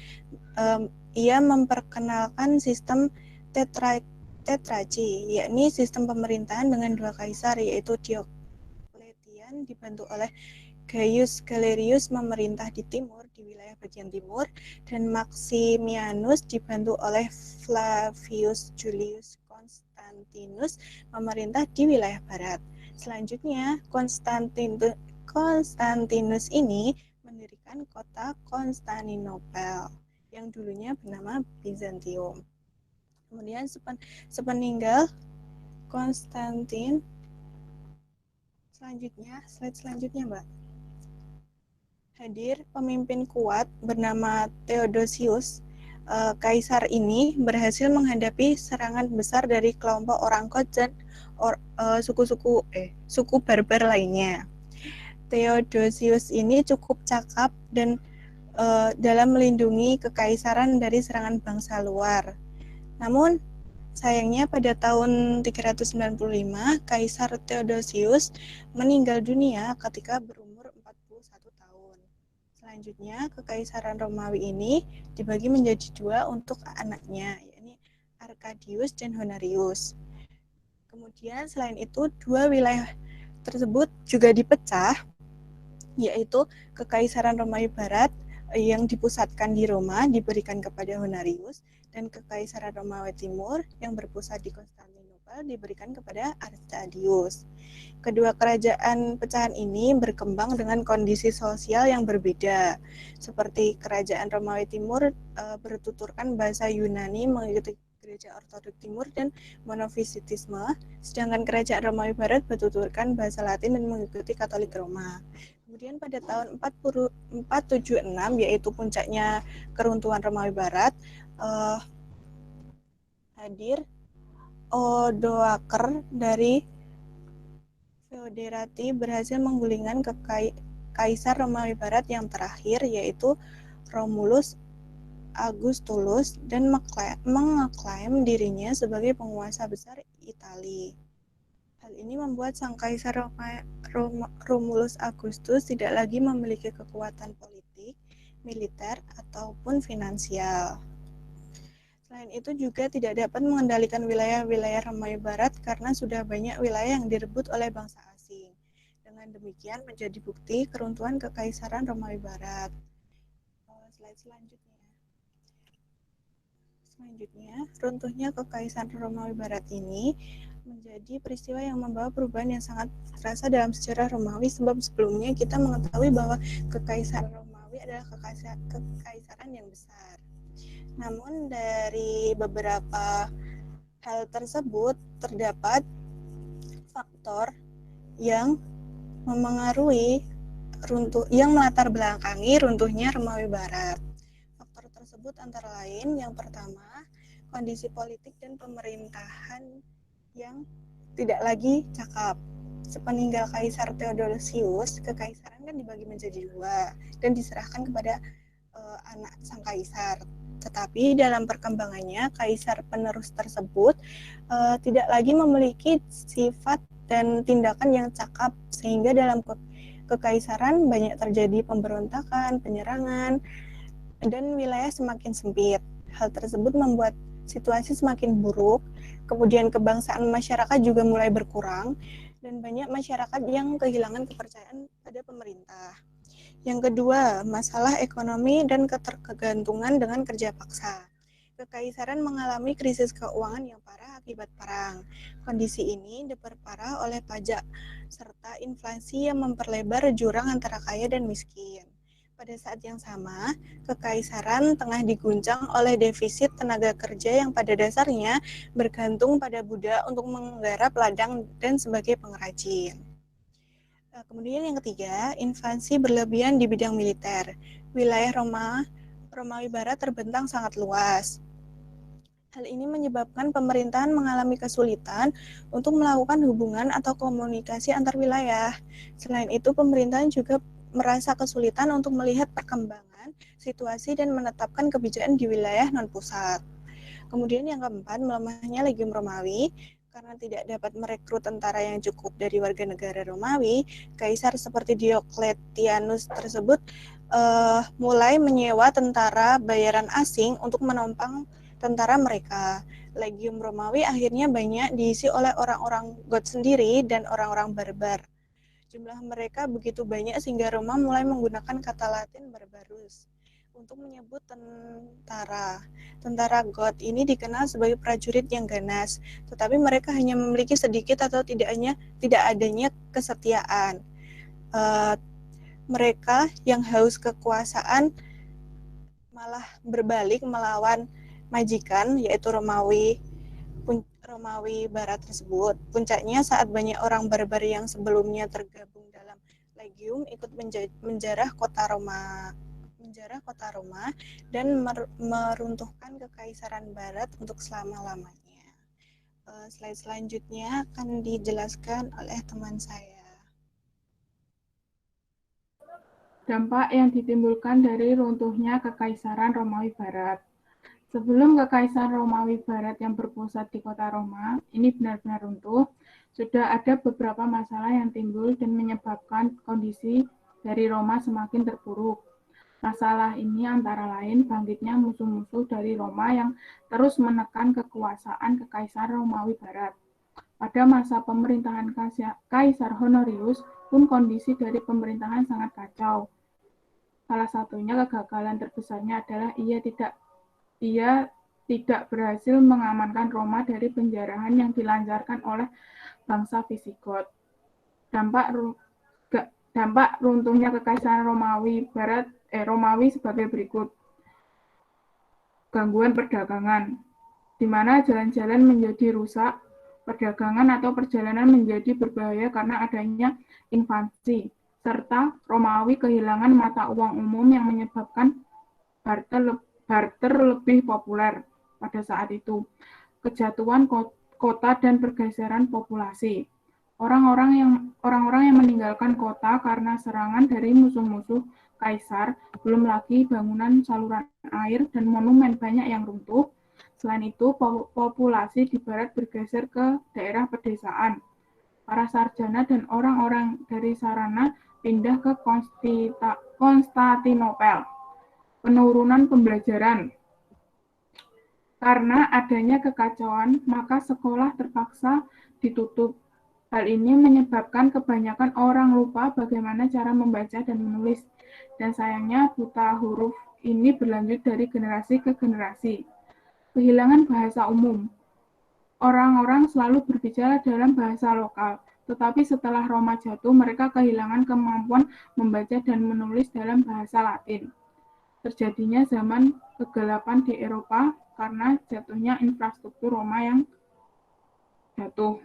ia memperkenalkan sistem tetrarki, yakni sistem pemerintahan dengan dua kaisar, yaitu Diocletian dibantu oleh Gaius Galerius memerintah di timur, di wilayah bagian timur, dan Maximianus dibantu oleh Flavius Julius Constantinus memerintah di wilayah barat. Selanjutnya, Konstantinus ini mendirikan kota Konstantinopel yang dulunya bernama Bizantium. Kemudian sepeninggal Konstantin, slide selanjutnya, Mbak. Hadir pemimpin kuat bernama Theodosius. Kaisar ini berhasil menghadapi serangan besar dari kelompok orang Kot dan suku barbar lainnya. Theodosius ini cukup cakap dan dalam melindungi kekaisaran dari serangan bangsa luar. Namun sayangnya pada tahun 395 Kaisar Theodosius meninggal dunia ketika berumur 41 tahun. Selanjutnya, kekaisaran Romawi ini dibagi menjadi dua untuk anaknya, yakni Arcadius dan Honorius. Kemudian selain itu, dua wilayah tersebut juga dipecah, yaitu Kekaisaran Romawi Barat yang dipusatkan di Roma diberikan kepada Honorius, dan Kekaisaran Romawi Timur yang berpusat di Konstantinopel diberikan kepada Arcadius. Kedua kerajaan pecahan ini berkembang dengan kondisi sosial yang berbeda. Seperti kerajaan Romawi Timur bertuturkan bahasa Yunani mengikuti Gereja Ortodoks Timur dan monofisitisme, sedangkan kerajaan Romawi Barat bertuturkan bahasa Latin dan mengikuti Katolik Roma. Kemudian pada tahun 476, yaitu puncaknya keruntuhan Romawi Barat, hadir Odoaker dari Feoderati berhasil menggulingkan Kaisar Romawi Barat yang terakhir, yaitu Romulus Augustulus, dan mengeklaim dirinya sebagai penguasa besar Italia. Hal ini membuat sang Kaisar Romulus Augustus tidak lagi memiliki kekuatan politik, militer, ataupun finansial. Selain itu juga tidak dapat mengendalikan wilayah-wilayah Romawi Barat karena sudah banyak wilayah yang direbut oleh bangsa asing. Dengan demikian menjadi bukti keruntuhan Kekaisaran Romawi Barat. Slide selanjutnya, runtuhnya Kekaisaran Romawi Barat ini menjadi peristiwa yang membawa perubahan yang sangat terasa dalam sejarah Romawi, sebab sebelumnya kita mengetahui bahwa Kekaisaran Romawi adalah kekaisaran yang besar. Namun dari beberapa hal tersebut terdapat faktor yang memengaruhi yang melatar belakangi runtuhnya Romawi Barat. Faktor tersebut antara lain yang pertama, kondisi politik dan pemerintahan yang tidak lagi cakap. Sepeninggal Kaisar Theodosius, kekaisaran kan dibagi menjadi dua dan diserahkan kepada anak sang kaisar. Tetapi dalam perkembangannya, kaisar penerus tersebut tidak lagi memiliki sifat dan tindakan yang cakap, sehingga dalam kekaisaran banyak terjadi pemberontakan, penyerangan, dan wilayah semakin sempit. Hal tersebut membuat situasi semakin buruk, kemudian kebangsaan masyarakat juga mulai berkurang, dan banyak masyarakat yang kehilangan kepercayaan pada pemerintah. Yang kedua, masalah ekonomi dan ketergantungan dengan kerja paksa. Kekaisaran mengalami krisis keuangan yang parah akibat perang. Kondisi ini diperparah oleh pajak serta inflasi yang memperlebar jurang antara kaya dan miskin. Pada saat yang sama, kekaisaran tengah diguncang oleh defisit tenaga kerja yang pada dasarnya bergantung pada budak untuk menggarap ladang dan sebagai pengrajin. Kemudian yang ketiga, invasi berlebihan di bidang militer. Wilayah Romawi Barat terbentang sangat luas. Hal ini menyebabkan pemerintahan mengalami kesulitan untuk melakukan hubungan atau komunikasi antar wilayah. Selain itu, pemerintahan juga merasa kesulitan untuk melihat perkembangan situasi dan menetapkan kebijakan di wilayah non-pusat. Kemudian yang keempat, melemahnya Legium Romawi. Karena tidak dapat merekrut tentara yang cukup dari warga negara Romawi, kaisar seperti Diocletianus tersebut mulai menyewa tentara bayaran asing untuk menopang tentara mereka. Legium Romawi akhirnya banyak diisi oleh orang-orang Goth sendiri dan orang-orang barbar. Jumlah mereka begitu banyak sehingga Roma mulai menggunakan kata Latin barbarus untuk menyebut tentara. Tentara Goth ini dikenal sebagai prajurit yang ganas, tetapi mereka hanya memiliki sedikit atau tidak adanya kesetiaan. Mereka yang haus kekuasaan malah berbalik melawan majikan, yaitu Romawi Barat tersebut. Puncaknya saat banyak orang barbar yang sebelumnya tergabung dalam Legium ikut menjarah kota Roma dan meruntuhkan Kekaisaran Barat untuk selama-lamanya. Slide selanjutnya akan dijelaskan oleh teman saya. Dampak yang ditimbulkan dari runtuhnya Kekaisaran Romawi Barat. Sebelum Kekaisaran Romawi Barat yang berpusat di kota Roma ini benar-benar runtuh, sudah ada beberapa masalah yang timbul dan menyebabkan kondisi dari Roma semakin terpuruk. Masalah ini antara lain bangkitnya musuh-musuh dari Roma yang terus menekan kekuasaan Kekaisaran Romawi Barat. Pada masa pemerintahan Kaisar Honorius pun kondisi dari pemerintahan sangat kacau. Salah satunya kegagalan terbesarnya adalah ia tidak berhasil mengamankan Roma dari penjarahan yang dilancarkan oleh bangsa Visigoth. Dampak runtuhnya Kekaisaran Romawi sebagai berikut. Gangguan perdagangan, di mana jalan-jalan menjadi rusak, perdagangan atau perjalanan menjadi berbahaya karena adanya invasi, serta Romawi kehilangan mata uang umum yang menyebabkan barter lebih populer pada saat itu. Kejatuhan kota dan pergeseran populasi. Orang-orang yang meninggalkan kota karena serangan dari musuh-musuh kaisar, belum lagi bangunan saluran air dan monumen banyak yang runtuh. Selain itu, populasi di barat bergeser ke daerah pedesaan. Para sarjana dan orang-orang dari Sarana pindah ke Konstantinopel. Penurunan pembelajaran. Karena adanya kekacauan, maka sekolah terpaksa ditutup. Hal ini menyebabkan kebanyakan orang lupa bagaimana cara membaca dan menulis. Dan sayangnya buta huruf ini berlanjut dari generasi ke generasi. Kehilangan bahasa umum. Orang-orang selalu berbicara dalam bahasa lokal, tetapi setelah Roma jatuh, mereka kehilangan kemampuan membaca dan menulis dalam bahasa Latin. Terjadinya zaman kegelapan di Eropa karena jatuhnya infrastruktur Roma yang jatuh.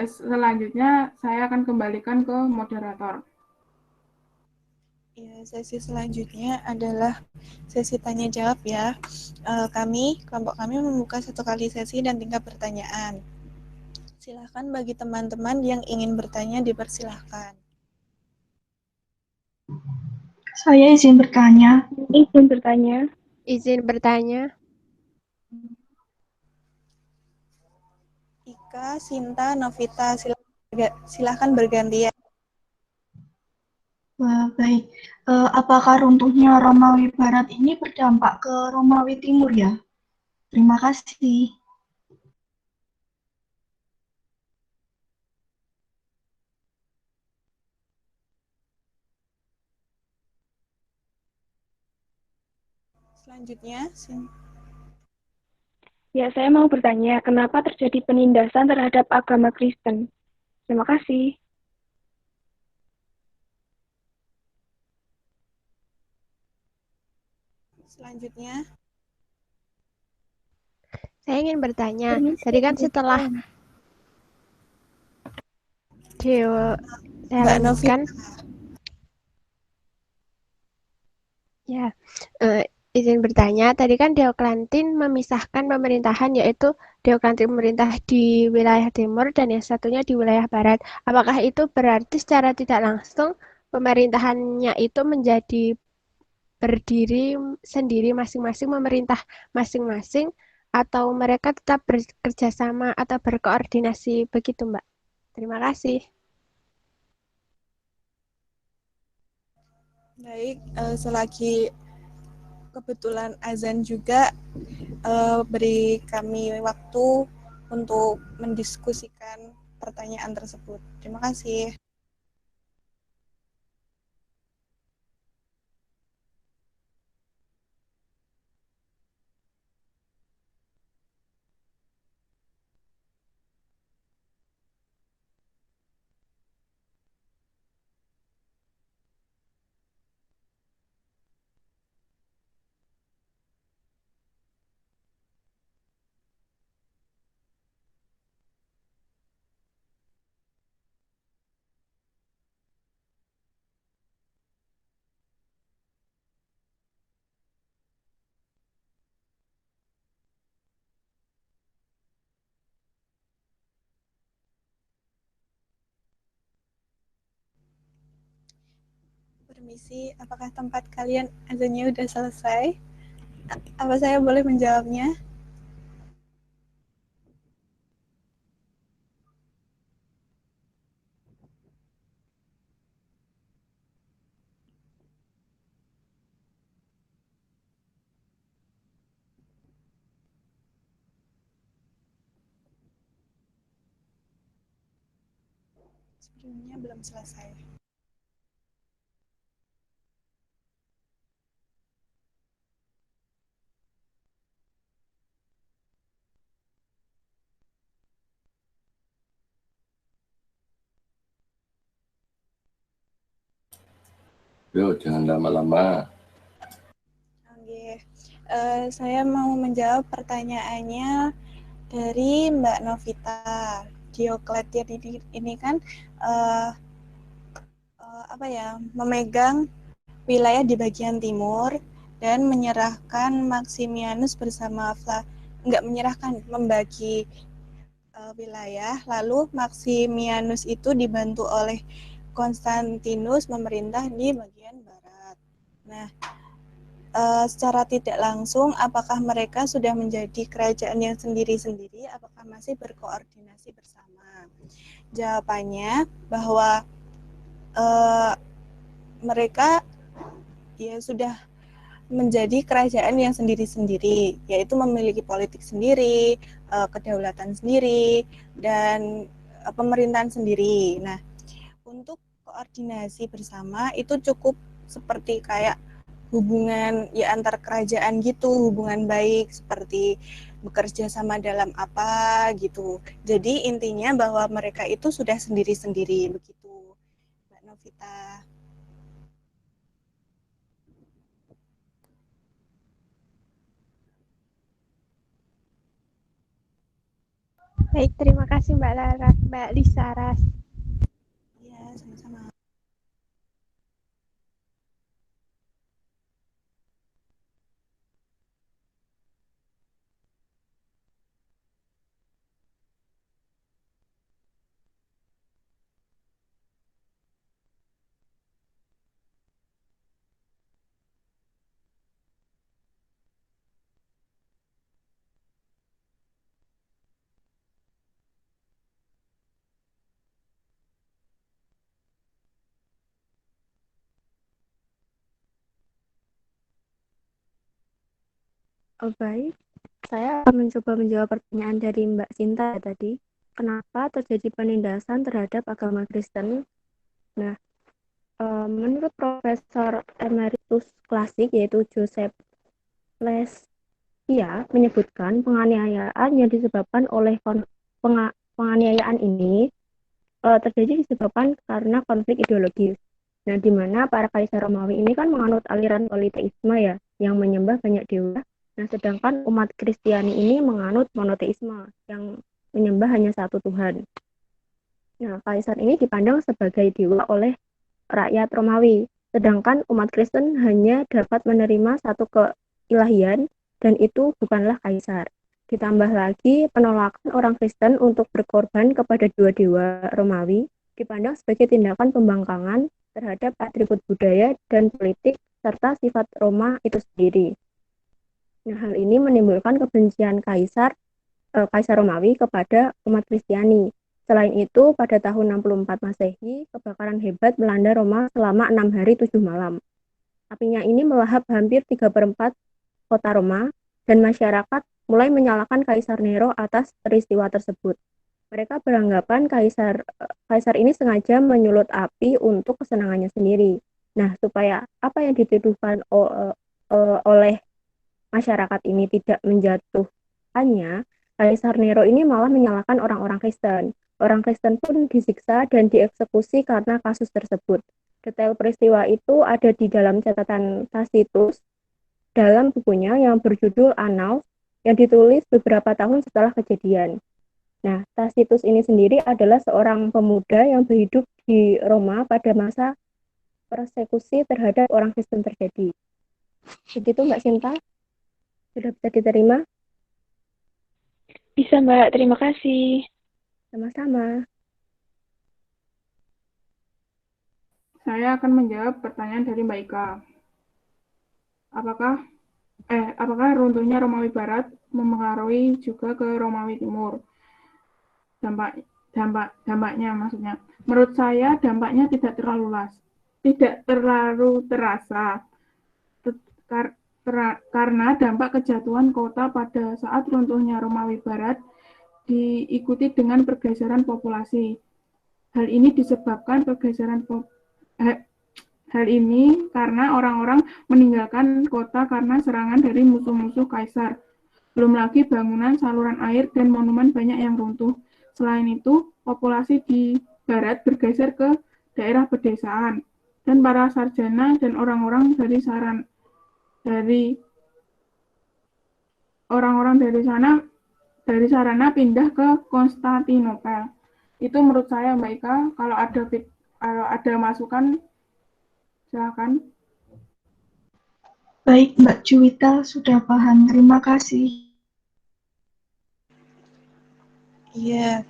Selanjutnya, saya akan kembalikan ke moderator. Ya, sesi selanjutnya adalah sesi tanya jawab ya. Kelompok kami membuka 1 kali sesi dan 3 pertanyaan. Silakan bagi teman-teman yang ingin bertanya dipersilahkan. Saya izin bertanya. Izin bertanya. Ika, Sinta, Novita, silakan bergantian. Baik, apakah runtuhnya Romawi Barat ini berdampak ke Romawi Timur ya? Terima kasih. Selanjutnya, Ya, saya mau bertanya, kenapa terjadi penindasan terhadap agama Kristen? Terima kasih. Selanjutnya, saya ingin bertanya. Tadi kan setelah saya lanjutkan. Ya, izin bertanya. Tadi kan Dioklantin memisahkan pemerintahan, yaitu Dioklantin memerintah di wilayah timur dan yang satunya di wilayah barat. Apakah itu berarti secara tidak langsung pemerintahannya itu menjadi berdiri sendiri masing-masing, memerintah masing-masing, atau mereka tetap bekerja sama atau berkoordinasi begitu, Mbak? Terima kasih. baik, selagi kebetulan azan juga, beri kami waktu untuk mendiskusikan pertanyaan tersebut. Terima kasih. Permisi, apakah tempat kalian azannya udah selesai? Apa saya boleh menjawabnya? Sebelumnya belum selesai. Yuk, jangan lama-lama. Oke, saya mau menjawab pertanyaannya dari Mbak Novita. Diokletion ini kan memegang wilayah di bagian timur dan menyerahkan Maximianus bersama membagi wilayah, lalu Maximianus itu dibantu oleh Konstantinus memerintah di bagian barat. Nah, secara tidak langsung, apakah mereka sudah menjadi kerajaan yang sendiri-sendiri, apakah masih berkoordinasi bersama? Jawabannya bahwa mereka ya sudah menjadi kerajaan yang sendiri-sendiri, yaitu memiliki politik sendiri, kedaulatan sendiri, dan pemerintahan sendiri. Nah, untuk koordinasi bersama itu cukup seperti kayak hubungan ya antar kerajaan gitu, hubungan baik seperti bekerja sama dalam apa gitu. Jadi intinya bahwa mereka itu sudah sendiri-sendiri begitu, Mbak Novita. Baik, terima kasih Mbak Lisa Ras. Iya, sama-sama. Oh, baik, saya akan mencoba menjawab pertanyaan dari Mbak Sinta tadi. Kenapa terjadi penindasan terhadap agama Kristen? Nah, menurut Profesor Emeritus Klasik yaitu Joseph Lesia menyebutkan penganiayaan yang disebabkan oleh penganiayaan ini terjadi disebabkan karena konflik ideologis. Nah, di mana para kaisar Romawi ini kan menganut aliran politeisme ya, yang menyembah banyak dewa. Nah, sedangkan umat Kristiani ini menganut monoteisme, yang menyembah hanya satu Tuhan. Nah, kaisar ini dipandang sebagai dewa oleh rakyat Romawi, sedangkan umat Kristen hanya dapat menerima satu keilahian, dan itu bukanlah kaisar. Ditambah lagi, penolakan orang Kristen untuk berkorban kepada dua dewa Romawi dipandang sebagai tindakan pembangkangan terhadap atribut budaya dan politik serta sifat Roma itu sendiri. Nah, hal ini menimbulkan kebencian Kaisar Romawi kepada umat Kristiani. Selain itu, pada tahun 64 Masehi, kebakaran hebat melanda Roma selama 6 hari 7 malam. Apinya ini melahap hampir 3/4 kota Roma, dan masyarakat mulai menyalahkan Kaisar Nero atas peristiwa tersebut. Mereka beranggapan kaisar ini sengaja menyulut api untuk kesenangannya sendiri. Nah, supaya apa yang dituduhkan oleh masyarakat ini tidak menjatuhkannya, Kaisar Nero ini malah menyalahkan orang-orang Kristen. Orang Kristen pun disiksa dan dieksekusi karena kasus tersebut. Detail peristiwa itu ada di dalam catatan Tacitus dalam bukunya yang berjudul Annals, yang ditulis beberapa tahun setelah kejadian. Nah, Tacitus ini sendiri adalah seorang pemuda yang berhidup di Roma pada masa persekusi terhadap orang Kristen terjadi. Begitu Mbak Sinta? Sudah bisa diterima? Bisa Mbak, terima kasih. Sama-sama. Saya akan menjawab pertanyaan dari Mbak Ika. Apakah runtuhnya Romawi Barat mempengaruhi juga ke Romawi Timur? Dampaknya maksudnya. Menurut saya dampaknya tidak terlalu terasa. Karena dampak kejatuhan kota pada saat runtuhnya Romawi Barat diikuti dengan pergeseran populasi. Hal ini karena orang-orang meninggalkan kota karena serangan dari musuh-musuh kaisar. Belum lagi bangunan, saluran air, dan monumen banyak yang runtuh. Selain itu, populasi di barat bergeser ke daerah pedesaan, dan para sarjana dan orang-orang dari sarana pindah ke Konstantinopel. Itu menurut saya Mbak Ika. Kalau ada masukan, silakan. Baik, Mbak Juwita sudah paham. Terima kasih. Iya,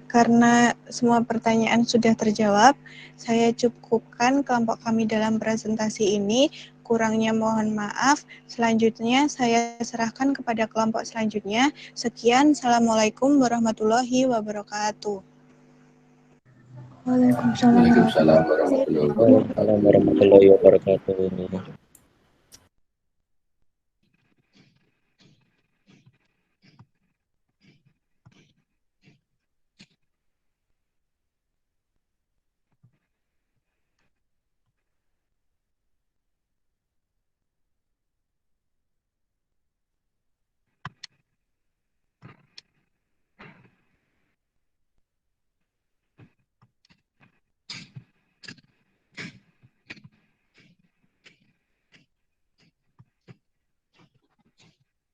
karena semua pertanyaan sudah terjawab, saya cukupkan kelompok kami dalam presentasi ini. Kurangnya mohon maaf. Selanjutnya saya serahkan kepada kelompok selanjutnya. Sekian, Assalamualaikum warahmatullahi wabarakatuh. Waalaikumsalam Waalaikumsalam warahmatullahi wabarakatuh. Waalaikumsalam warahmatullahi wabarakatuh.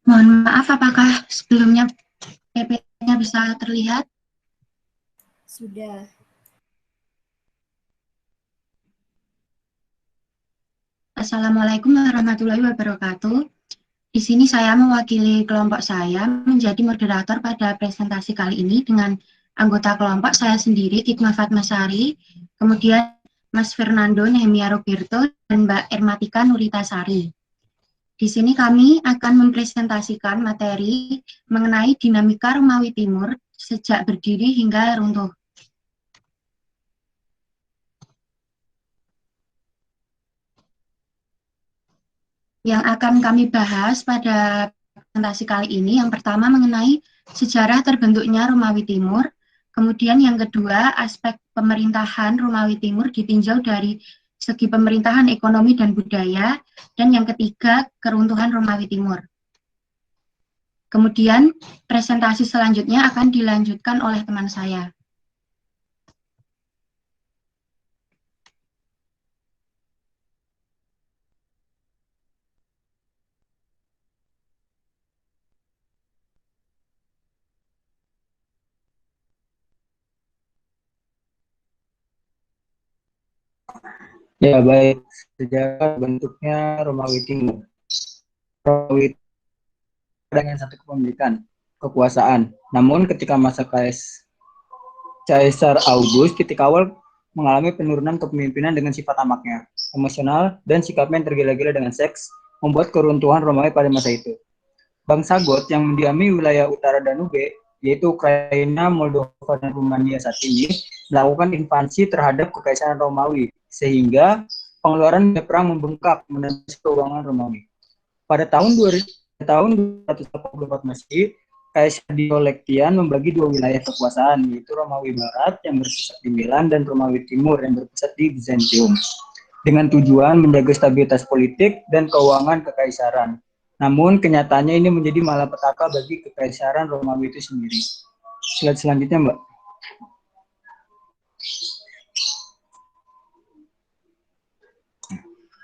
Mohon maaf, apakah sebelumnya PPT-nya bisa terlihat? Sudah. Assalamualaikum warahmatullahi wabarakatuh. Di sini saya mewakili kelompok saya menjadi moderator pada presentasi kali ini dengan anggota kelompok saya sendiri, Hikmah Fatmasari, kemudian Mas Fernando Nehemia Roberto, dan Mbak Ermatika Nuritasari. Di sini kami akan mempresentasikan materi mengenai dinamika Romawi Timur sejak berdiri hingga runtuh. Yang akan kami bahas pada presentasi kali ini, yang pertama mengenai sejarah terbentuknya Romawi Timur, kemudian yang kedua aspek pemerintahan Romawi Timur ditinjau dari segi pemerintahan, ekonomi, dan budaya, dan yang ketiga keruntuhan Romawi Timur. Kemudian presentasi selanjutnya akan dilanjutkan oleh teman saya. Ya, baik. Sejarah bentuknya Romawi Timur. Romawi dengan satu kepemilikan, kekuasaan. Namun ketika masa Kaisar Augustus, ketika awal mengalami penurunan kepemimpinan dengan sifat tamaknya, emosional, dan sikapnya yang tergila-gila dengan seks, membuat keruntuhan Romawi pada masa itu. Bangsa Goth yang mendiami wilayah utara Danube, yaitu Ukraina, Moldova, dan Rumania saat ini, melakukan invasi terhadap kekaisaran Romawi, sehingga pengeluaran perang membengkak menembus keuangan Romawi. Pada tahun 284 Masehi, Kaisar Diocletian membagi dua wilayah kekuasaan, yaitu Romawi Barat yang berpusat di Milan dan Romawi Timur yang berpusat di Byzantium, dengan tujuan menjaga stabilitas politik dan keuangan kekaisaran. Namun kenyataannya ini menjadi malapetaka bagi kekaisaran Romawi itu sendiri. Slide selanjutnya, Mbak.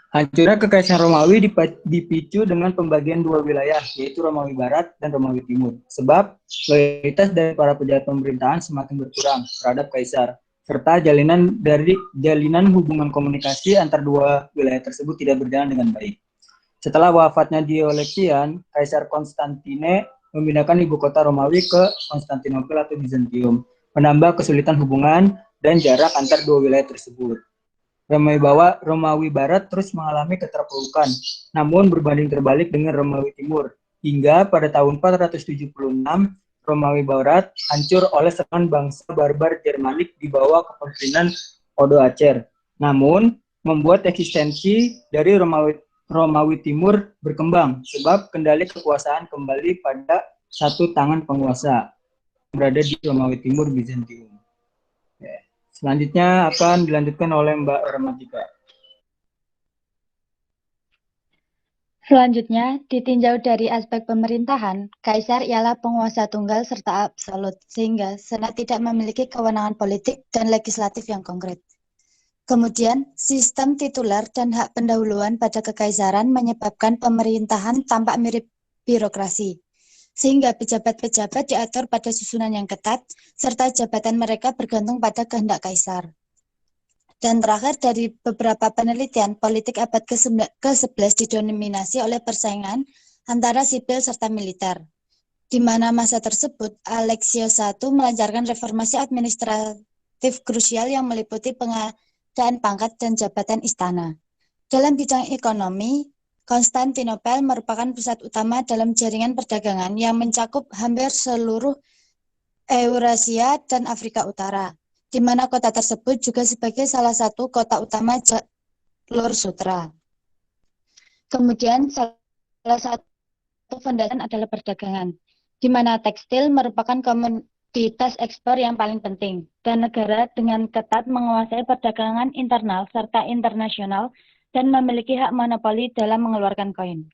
Hancurnya kekaisaran Romawi dipicu dengan pembagian dua wilayah, yaitu Romawi Barat dan Romawi Timur. Sebab loyalitas dari para pejabat pemerintahan semakin berkurang terhadap kaisar, serta jalinan hubungan komunikasi antar dua wilayah tersebut tidak berjalan dengan baik. Setelah wafatnya Diocletian, Kaisar Konstantine memindahkan ibu kota Romawi ke Konstantinopel atau Byzantium, menambah kesulitan hubungan dan jarak antar dua wilayah tersebut. Romawi Barat terus mengalami keterpurukan, namun berbanding terbalik dengan Romawi Timur, hingga pada tahun 476 Romawi Barat hancur oleh serangan bangsa barbar Jermanik di bawah kepemimpinan Odoacer. Namun membuat eksistensi dari Romawi Timur berkembang, sebab kendali kekuasaan kembali pada satu tangan penguasa berada di Romawi Timur Byzantium. Selanjutnya akan dilanjutkan oleh Mbak Ermatika. Selanjutnya, ditinjau dari aspek pemerintahan, kaisar ialah penguasa tunggal serta absolut, sehingga senat tidak memiliki kewenangan politik dan legislatif yang konkret. Kemudian, sistem tituler dan hak pendahuluan pada kekaisaran menyebabkan pemerintahan tampak mirip birokrasi, sehingga pejabat-pejabat diatur pada susunan yang ketat, serta jabatan mereka bergantung pada kehendak kaisar. Dan terakhir, dari beberapa penelitian, politik abad ke-11 didominasi oleh persaingan antara sipil serta militer. di mana masa tersebut Alexios I melancarkan reformasi administratif krusial yang meliputi pengadaan pangkat dan jabatan istana. Dalam bidang ekonomi, Konstantinopel merupakan pusat utama dalam jaringan perdagangan yang mencakup hampir seluruh Eurasia dan Afrika Utara, di mana kota tersebut juga sebagai salah satu kota utama jalur sutra. Kemudian salah satu fondasi adalah perdagangan, di mana tekstil merupakan komoditas ekspor yang paling penting, dan negara dengan ketat menguasai perdagangan internal serta internasional dan memiliki hak monopoli dalam mengeluarkan koin.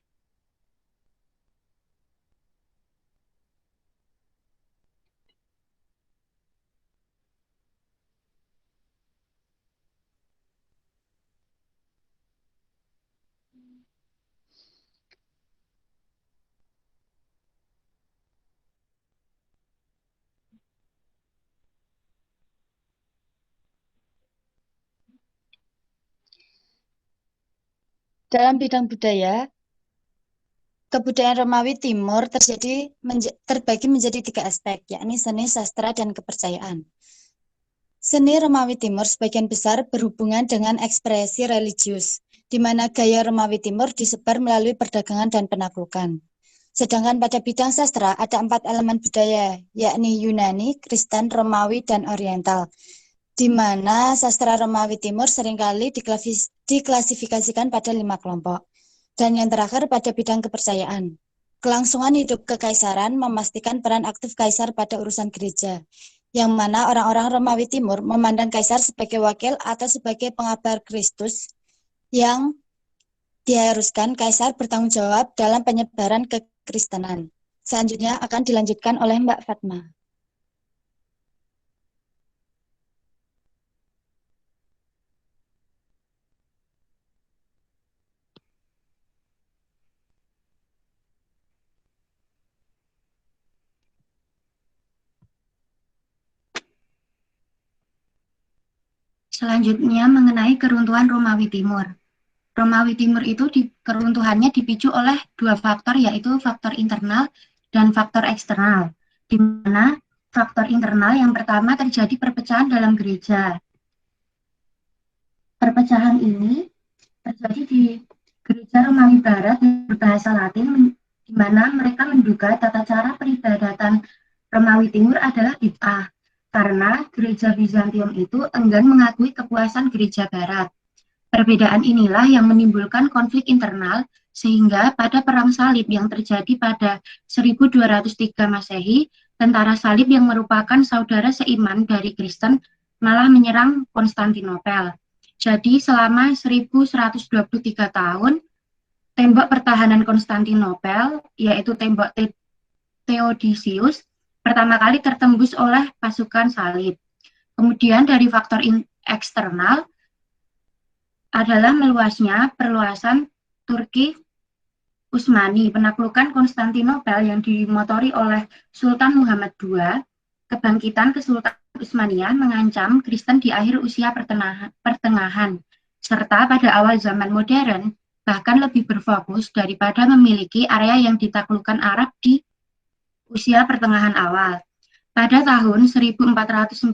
Dalam bidang budaya, kebudayaan Romawi Timur terbagi menjadi 3 aspek, yakni seni, sastra, dan kepercayaan. Seni Romawi Timur sebagian besar berhubungan dengan ekspresi religius, di mana gaya Romawi Timur disebar melalui perdagangan dan penaklukan. Sedangkan pada bidang sastra ada 4 elemen budaya, yakni Yunani, Kristen, Romawi, dan Oriental, di mana sastra Romawi Timur seringkali diklasifikasikan pada 5 kelompok. Dan yang terakhir pada bidang kepercayaan. Kelangsungan hidup kekaisaran memastikan peran aktif kaisar pada urusan gereja, yang mana orang-orang Romawi Timur memandang kaisar sebagai wakil atau sebagai pengabar Kristus yang diharuskan kaisar bertanggung jawab dalam penyebaran kekristenan. Selanjutnya akan dilanjutkan oleh Mbak Fatma. Selanjutnya mengenai keruntuhan Romawi Timur. Romawi Timur itu keruntuhannya dipicu oleh 2 faktor, yaitu faktor internal dan faktor eksternal. Di mana faktor internal yang pertama terjadi perpecahan dalam gereja. Perpecahan ini terjadi di gereja Romawi Barat yang berbahasa Latin, di mana mereka menduga tata cara peribadatan Romawi Timur adalah bid'ah, karena gereja Bizantium itu enggan mengakui kepuasan gereja Barat. Perbedaan inilah yang menimbulkan konflik internal, sehingga pada Perang Salib yang terjadi pada 1203 Masehi, tentara salib yang merupakan saudara seiman dari Kristen malah menyerang Konstantinopel. Jadi selama 1123 tahun, tembok pertahanan Konstantinopel, yaitu tembok Theodosius, pertama kali tertembus oleh pasukan salib. Kemudian dari faktor eksternal adalah meluasnya perluasan Turki Utsmani, penaklukan Konstantinopel yang dimotori oleh Sultan Muhammad II. Kebangkitan Kesultanan Utsmaniyah mengancam Kristen di akhir usia pertengahan, serta pada awal zaman modern, bahkan lebih berfokus daripada memiliki area yang ditaklukkan Arab di usia pertengahan awal. Pada tahun 1449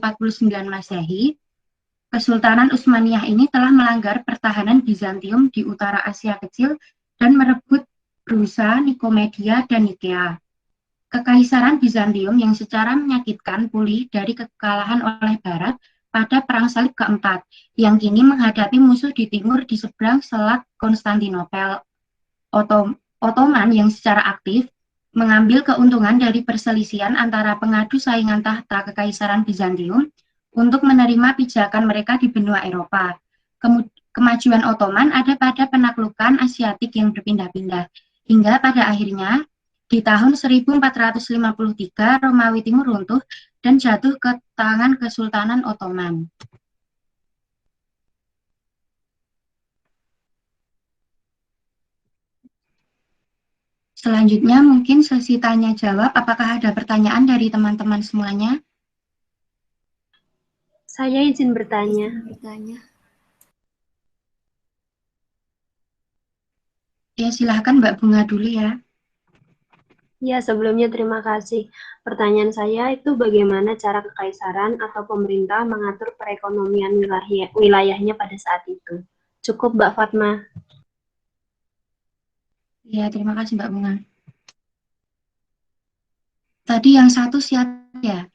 Masehi, Kesultanan Utsmaniyah ini telah melanggar pertahanan Bizantium di utara Asia Kecil dan merebut Prusa, Nikomedia, dan Nikea. Kekaisaran Bizantium yang secara menyakitkan pulih dari kekalahan oleh Barat pada Perang Salib keempat, yang kini menghadapi musuh di timur di seberang Selat Konstantinopel. Ottoman yang secara aktif mengambil keuntungan dari perselisihan antara pengadu saingan tahta Kekaisaran Bizantium untuk menerima pijakan mereka di benua Eropa. Kemajuan Ottoman ada pada penaklukan Asiatik yang berpindah-pindah, hingga pada akhirnya di tahun 1453 Romawi Timur runtuh dan jatuh ke tangan Kesultanan Ottoman. Selanjutnya mungkin sesi tanya jawab. Apakah ada pertanyaan dari teman-teman semuanya? Saya izin bertanya. Ya, silahkan Mbak Bunga dulu ya. Ya, sebelumnya terima kasih. Pertanyaan saya itu bagaimana cara kekaisaran atau pemerintah mengatur perekonomian wilayahnya pada saat itu? Cukup, Mbak Fatma. Ya, terima kasih Mbak Bunga. Tadi yang satu siapa ya?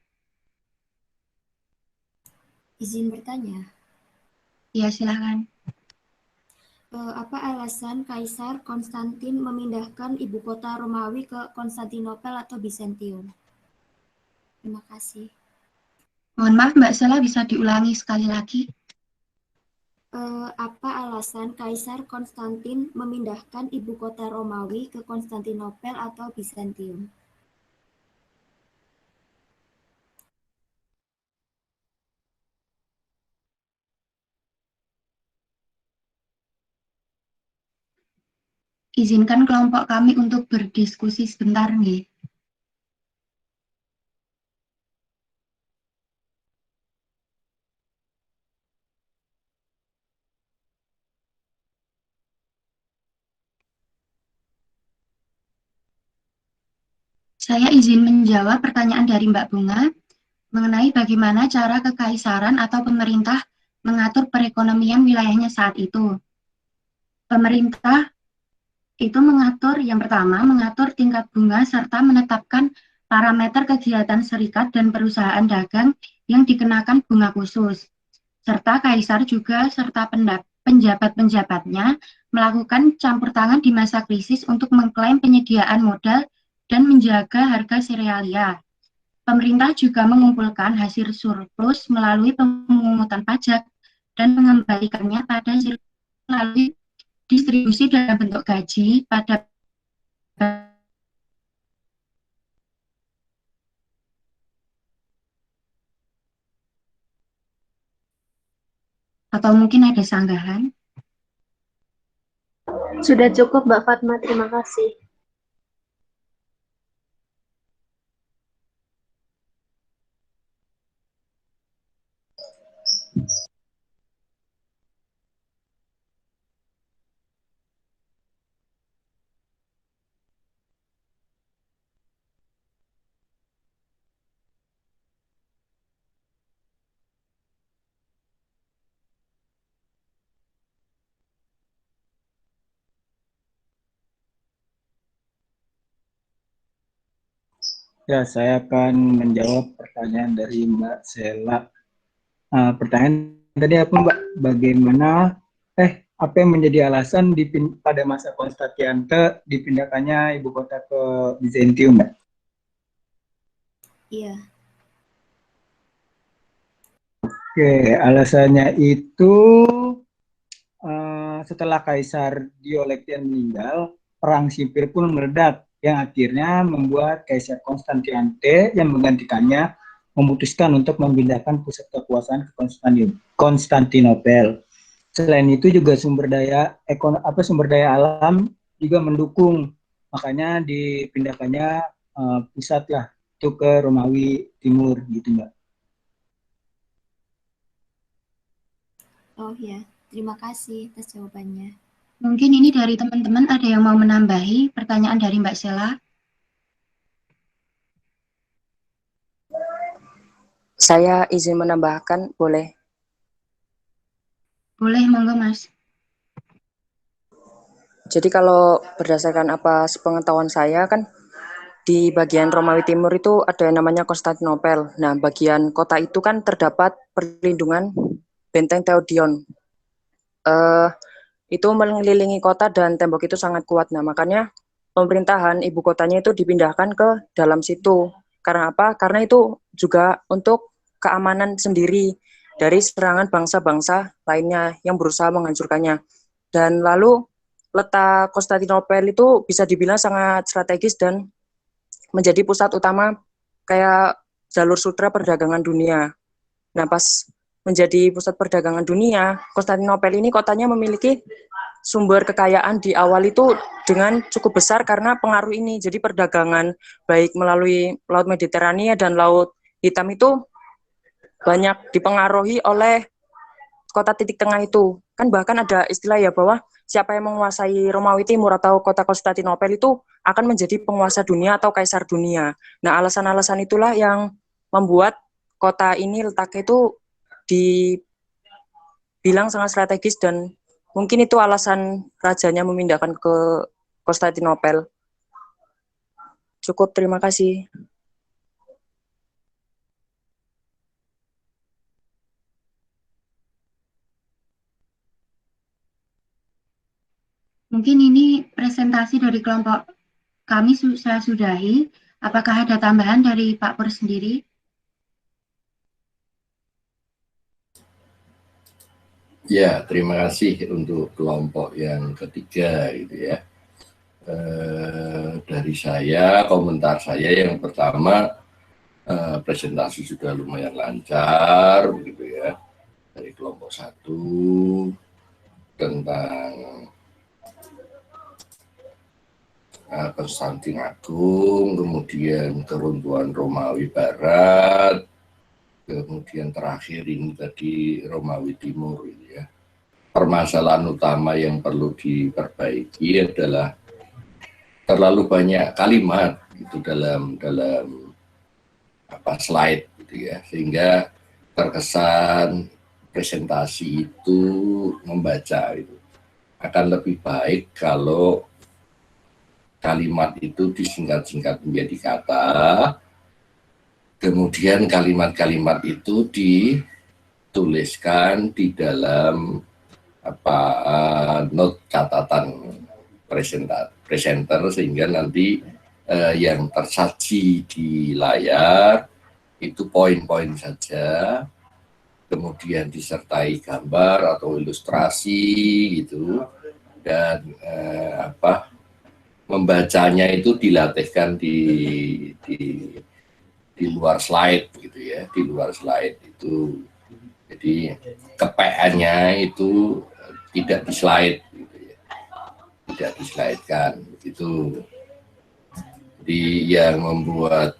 Izin bertanya. Ya, silakan. Apa alasan Kaisar Konstantin memindahkan ibu kota Romawi ke Konstantinopel atau Bizantium? Terima kasih. Mohon maaf Mbak Sela, bisa diulangi sekali lagi? Apa alasan Kaisar Konstantin memindahkan ibu kota Romawi ke Konstantinopel atau Bizantium? Izinkan kelompok kami untuk berdiskusi sebentar, nggih. Saya izin menjawab pertanyaan dari Mbak Bunga mengenai bagaimana cara kekaisaran atau pemerintah mengatur perekonomian wilayahnya saat itu. Pemerintah itu mengatur, yang pertama, mengatur tingkat bunga serta menetapkan parameter kegiatan serikat dan perusahaan dagang yang dikenakan bunga khusus. Serta kaisar juga serta penjabat-penjabatnya melakukan campur tangan di masa krisis untuk mengklaim penyediaan modal dan menjaga harga serealia. Pemerintah juga mengumpulkan hasil surplus melalui pemungutan pajak dan mengembalikannya pada melalui distribusi dalam bentuk gaji pada atau mungkin ada sanggahan? Sudah cukup, Mbak Fatma. Terima kasih. Ya, saya akan menjawab pertanyaan dari Mbak Sela. Pertanyaan tadi apa Mbak? Apa yang menjadi alasan pada masa Konstantianus dipindahkannya ibu kota ke Bizantium, Mbak? Iya. Oke, alasannya itu setelah Kaisar Diocletian meninggal, perang sipil pun meledak yang akhirnya membuat Kaisar Konstantianus yang menggantikannya memutuskan untuk memindahkan pusat kekuasaan ke Konstantinopel. Selain itu juga sumber daya alam juga mendukung, makanya dipindahkannya pusat lah itu ke Romawi Timur gitu Mbak. Oh ya, terima kasih atas jawabannya. Mungkin ini dari teman-teman ada yang mau menambahi pertanyaan dari Mbak Sela? Saya izin menambahkan, boleh? Boleh, monggo Mas. Jadi kalau berdasarkan apa sepengetahuan saya kan di bagian Romawi Timur itu ada yang namanya Konstantinopel. Nah, bagian kota itu kan terdapat perlindungan benteng Theodion. Itu mengelilingi kota dan tembok itu sangat kuat. Nah, makanya pemerintahan ibu kotanya itu dipindahkan ke dalam situ. Karena apa? Karena itu juga untuk keamanan sendiri dari serangan bangsa-bangsa lainnya yang berusaha menghancurkannya. Dan lalu letak Konstantinopel itu bisa dibilang sangat strategis dan menjadi pusat utama kayak jalur sutra perdagangan dunia. Nah, pas menjadi pusat perdagangan dunia, Konstantinopel ini kotanya memiliki sumber kekayaan di awal itu dengan cukup besar karena pengaruh ini. Jadi perdagangan baik melalui Laut Mediterania dan Laut Hitam itu banyak dipengaruhi oleh kota titik tengah itu. kan bahkan ada istilah ya bahwa siapa yang menguasai Romawi Timur atau kota Konstantinopel itu akan menjadi penguasa dunia atau kaisar dunia. Nah, alasan-alasan itulah yang membuat kota ini letaknya itu dibilang sangat strategis dan mungkin itu alasan rajanya memindahkan ke Konstantinopel. Cukup, terima kasih. Mungkin ini presentasi dari kelompok kami saya sudahi. Apakah ada tambahan dari Pak Pur sendiri? Ya, terima kasih untuk kelompok yang ketiga gitu ya. Dari saya, komentar saya yang pertama, presentasi sudah lumayan lancar gitu ya. Dari kelompok 1 tentang Konstantin Agung, kemudian keruntuhan Romawi Barat, kemudian terakhir ini tadi Romawi Timur gitu ya. Permasalahan utama yang perlu diperbaiki adalah terlalu banyak kalimat itu dalam slide gitu ya, sehingga terkesan presentasi itu membaca itu akan lebih baik kalau kalimat itu disingkat-singkat menjadi kata, kemudian kalimat-kalimat itu dituliskan di dalam note catatan presenter sehingga nanti yang tersaji di layar itu poin-poin saja, kemudian disertai gambar atau ilustrasi gitu, dan membacanya itu dilatihkan di luar slide gitu ya, di luar slide itu. Jadi kepeannya itu tidak di slide gitu ya, tidak di slide-kan gitu. Jadi yang membuat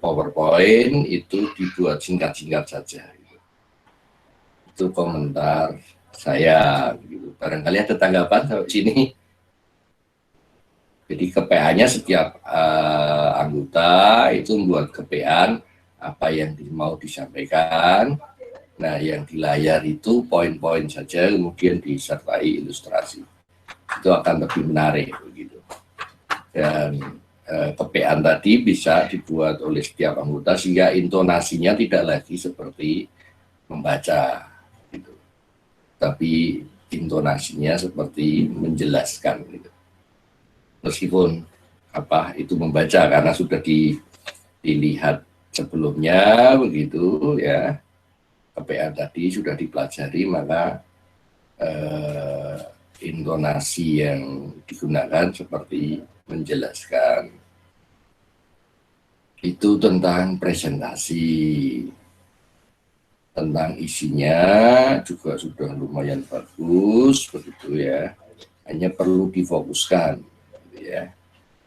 PowerPoint itu dibuat singkat-singkat saja gitu. Itu komentar saya gitu. Barangkali ada tanggapan sampai sini. Jadi KPA-nya setiap anggota itu membuat KPA apa yang mau disampaikan. Nah, yang di layar itu poin-poin saja, kemudian disertai ilustrasi. Itu akan lebih menarik begitu. Dan KPA tadi bisa dibuat oleh setiap anggota sehingga intonasinya tidak lagi seperti membaca, gitu. Tapi intonasinya seperti menjelaskan, gitu. Meskipun itu membaca karena sudah dilihat sebelumnya begitu ya, KPA tadi sudah dipelajari, maka intonasi yang digunakan seperti menjelaskan. Itu tentang presentasi. Tentang isinya juga sudah lumayan bagus begitu ya, hanya perlu difokuskan. Ya,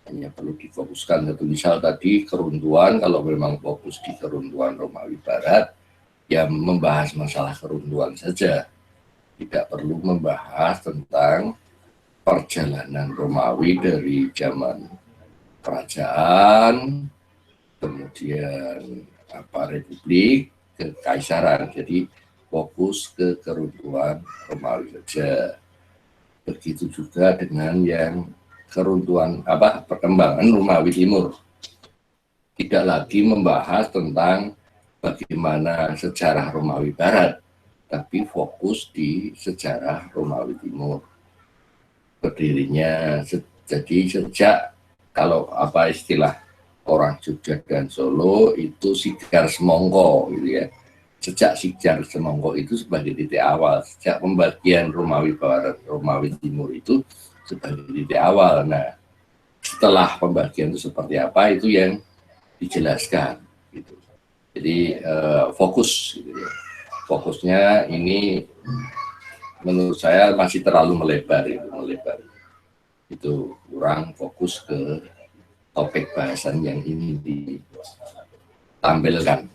hanya perlu difokuskan. Satu misal tadi keruntuhan, kalau memang fokus di keruntuhan Romawi Barat, ya membahas masalah keruntuhan saja, tidak perlu membahas tentang perjalanan Romawi dari zaman kerajaan, kemudian republik ke kaisaran. Jadi fokus ke keruntuhan Romawi saja. Begitu juga dengan yang keruntuhan perkembangan Romawi Timur, tidak lagi membahas tentang bagaimana sejarah Romawi Barat, tapi fokus di sejarah Romawi Timur. Berdirinya jadi sejak, kalau istilah orang Jogja dan Solo itu Sigar Semongko gitu ya. Sejak Sigar Semongko itu sebagai titik awal, sejak pembagian Romawi Barat Romawi Timur itu sebagai titik awal. Nah, setelah pembagian itu seperti apa, itu yang dijelaskan gitu. Jadi fokus gitu ya. Fokusnya ini menurut saya masih terlalu melebar. Itu kurang fokus ke topik bahasan yang ini ditampilkan.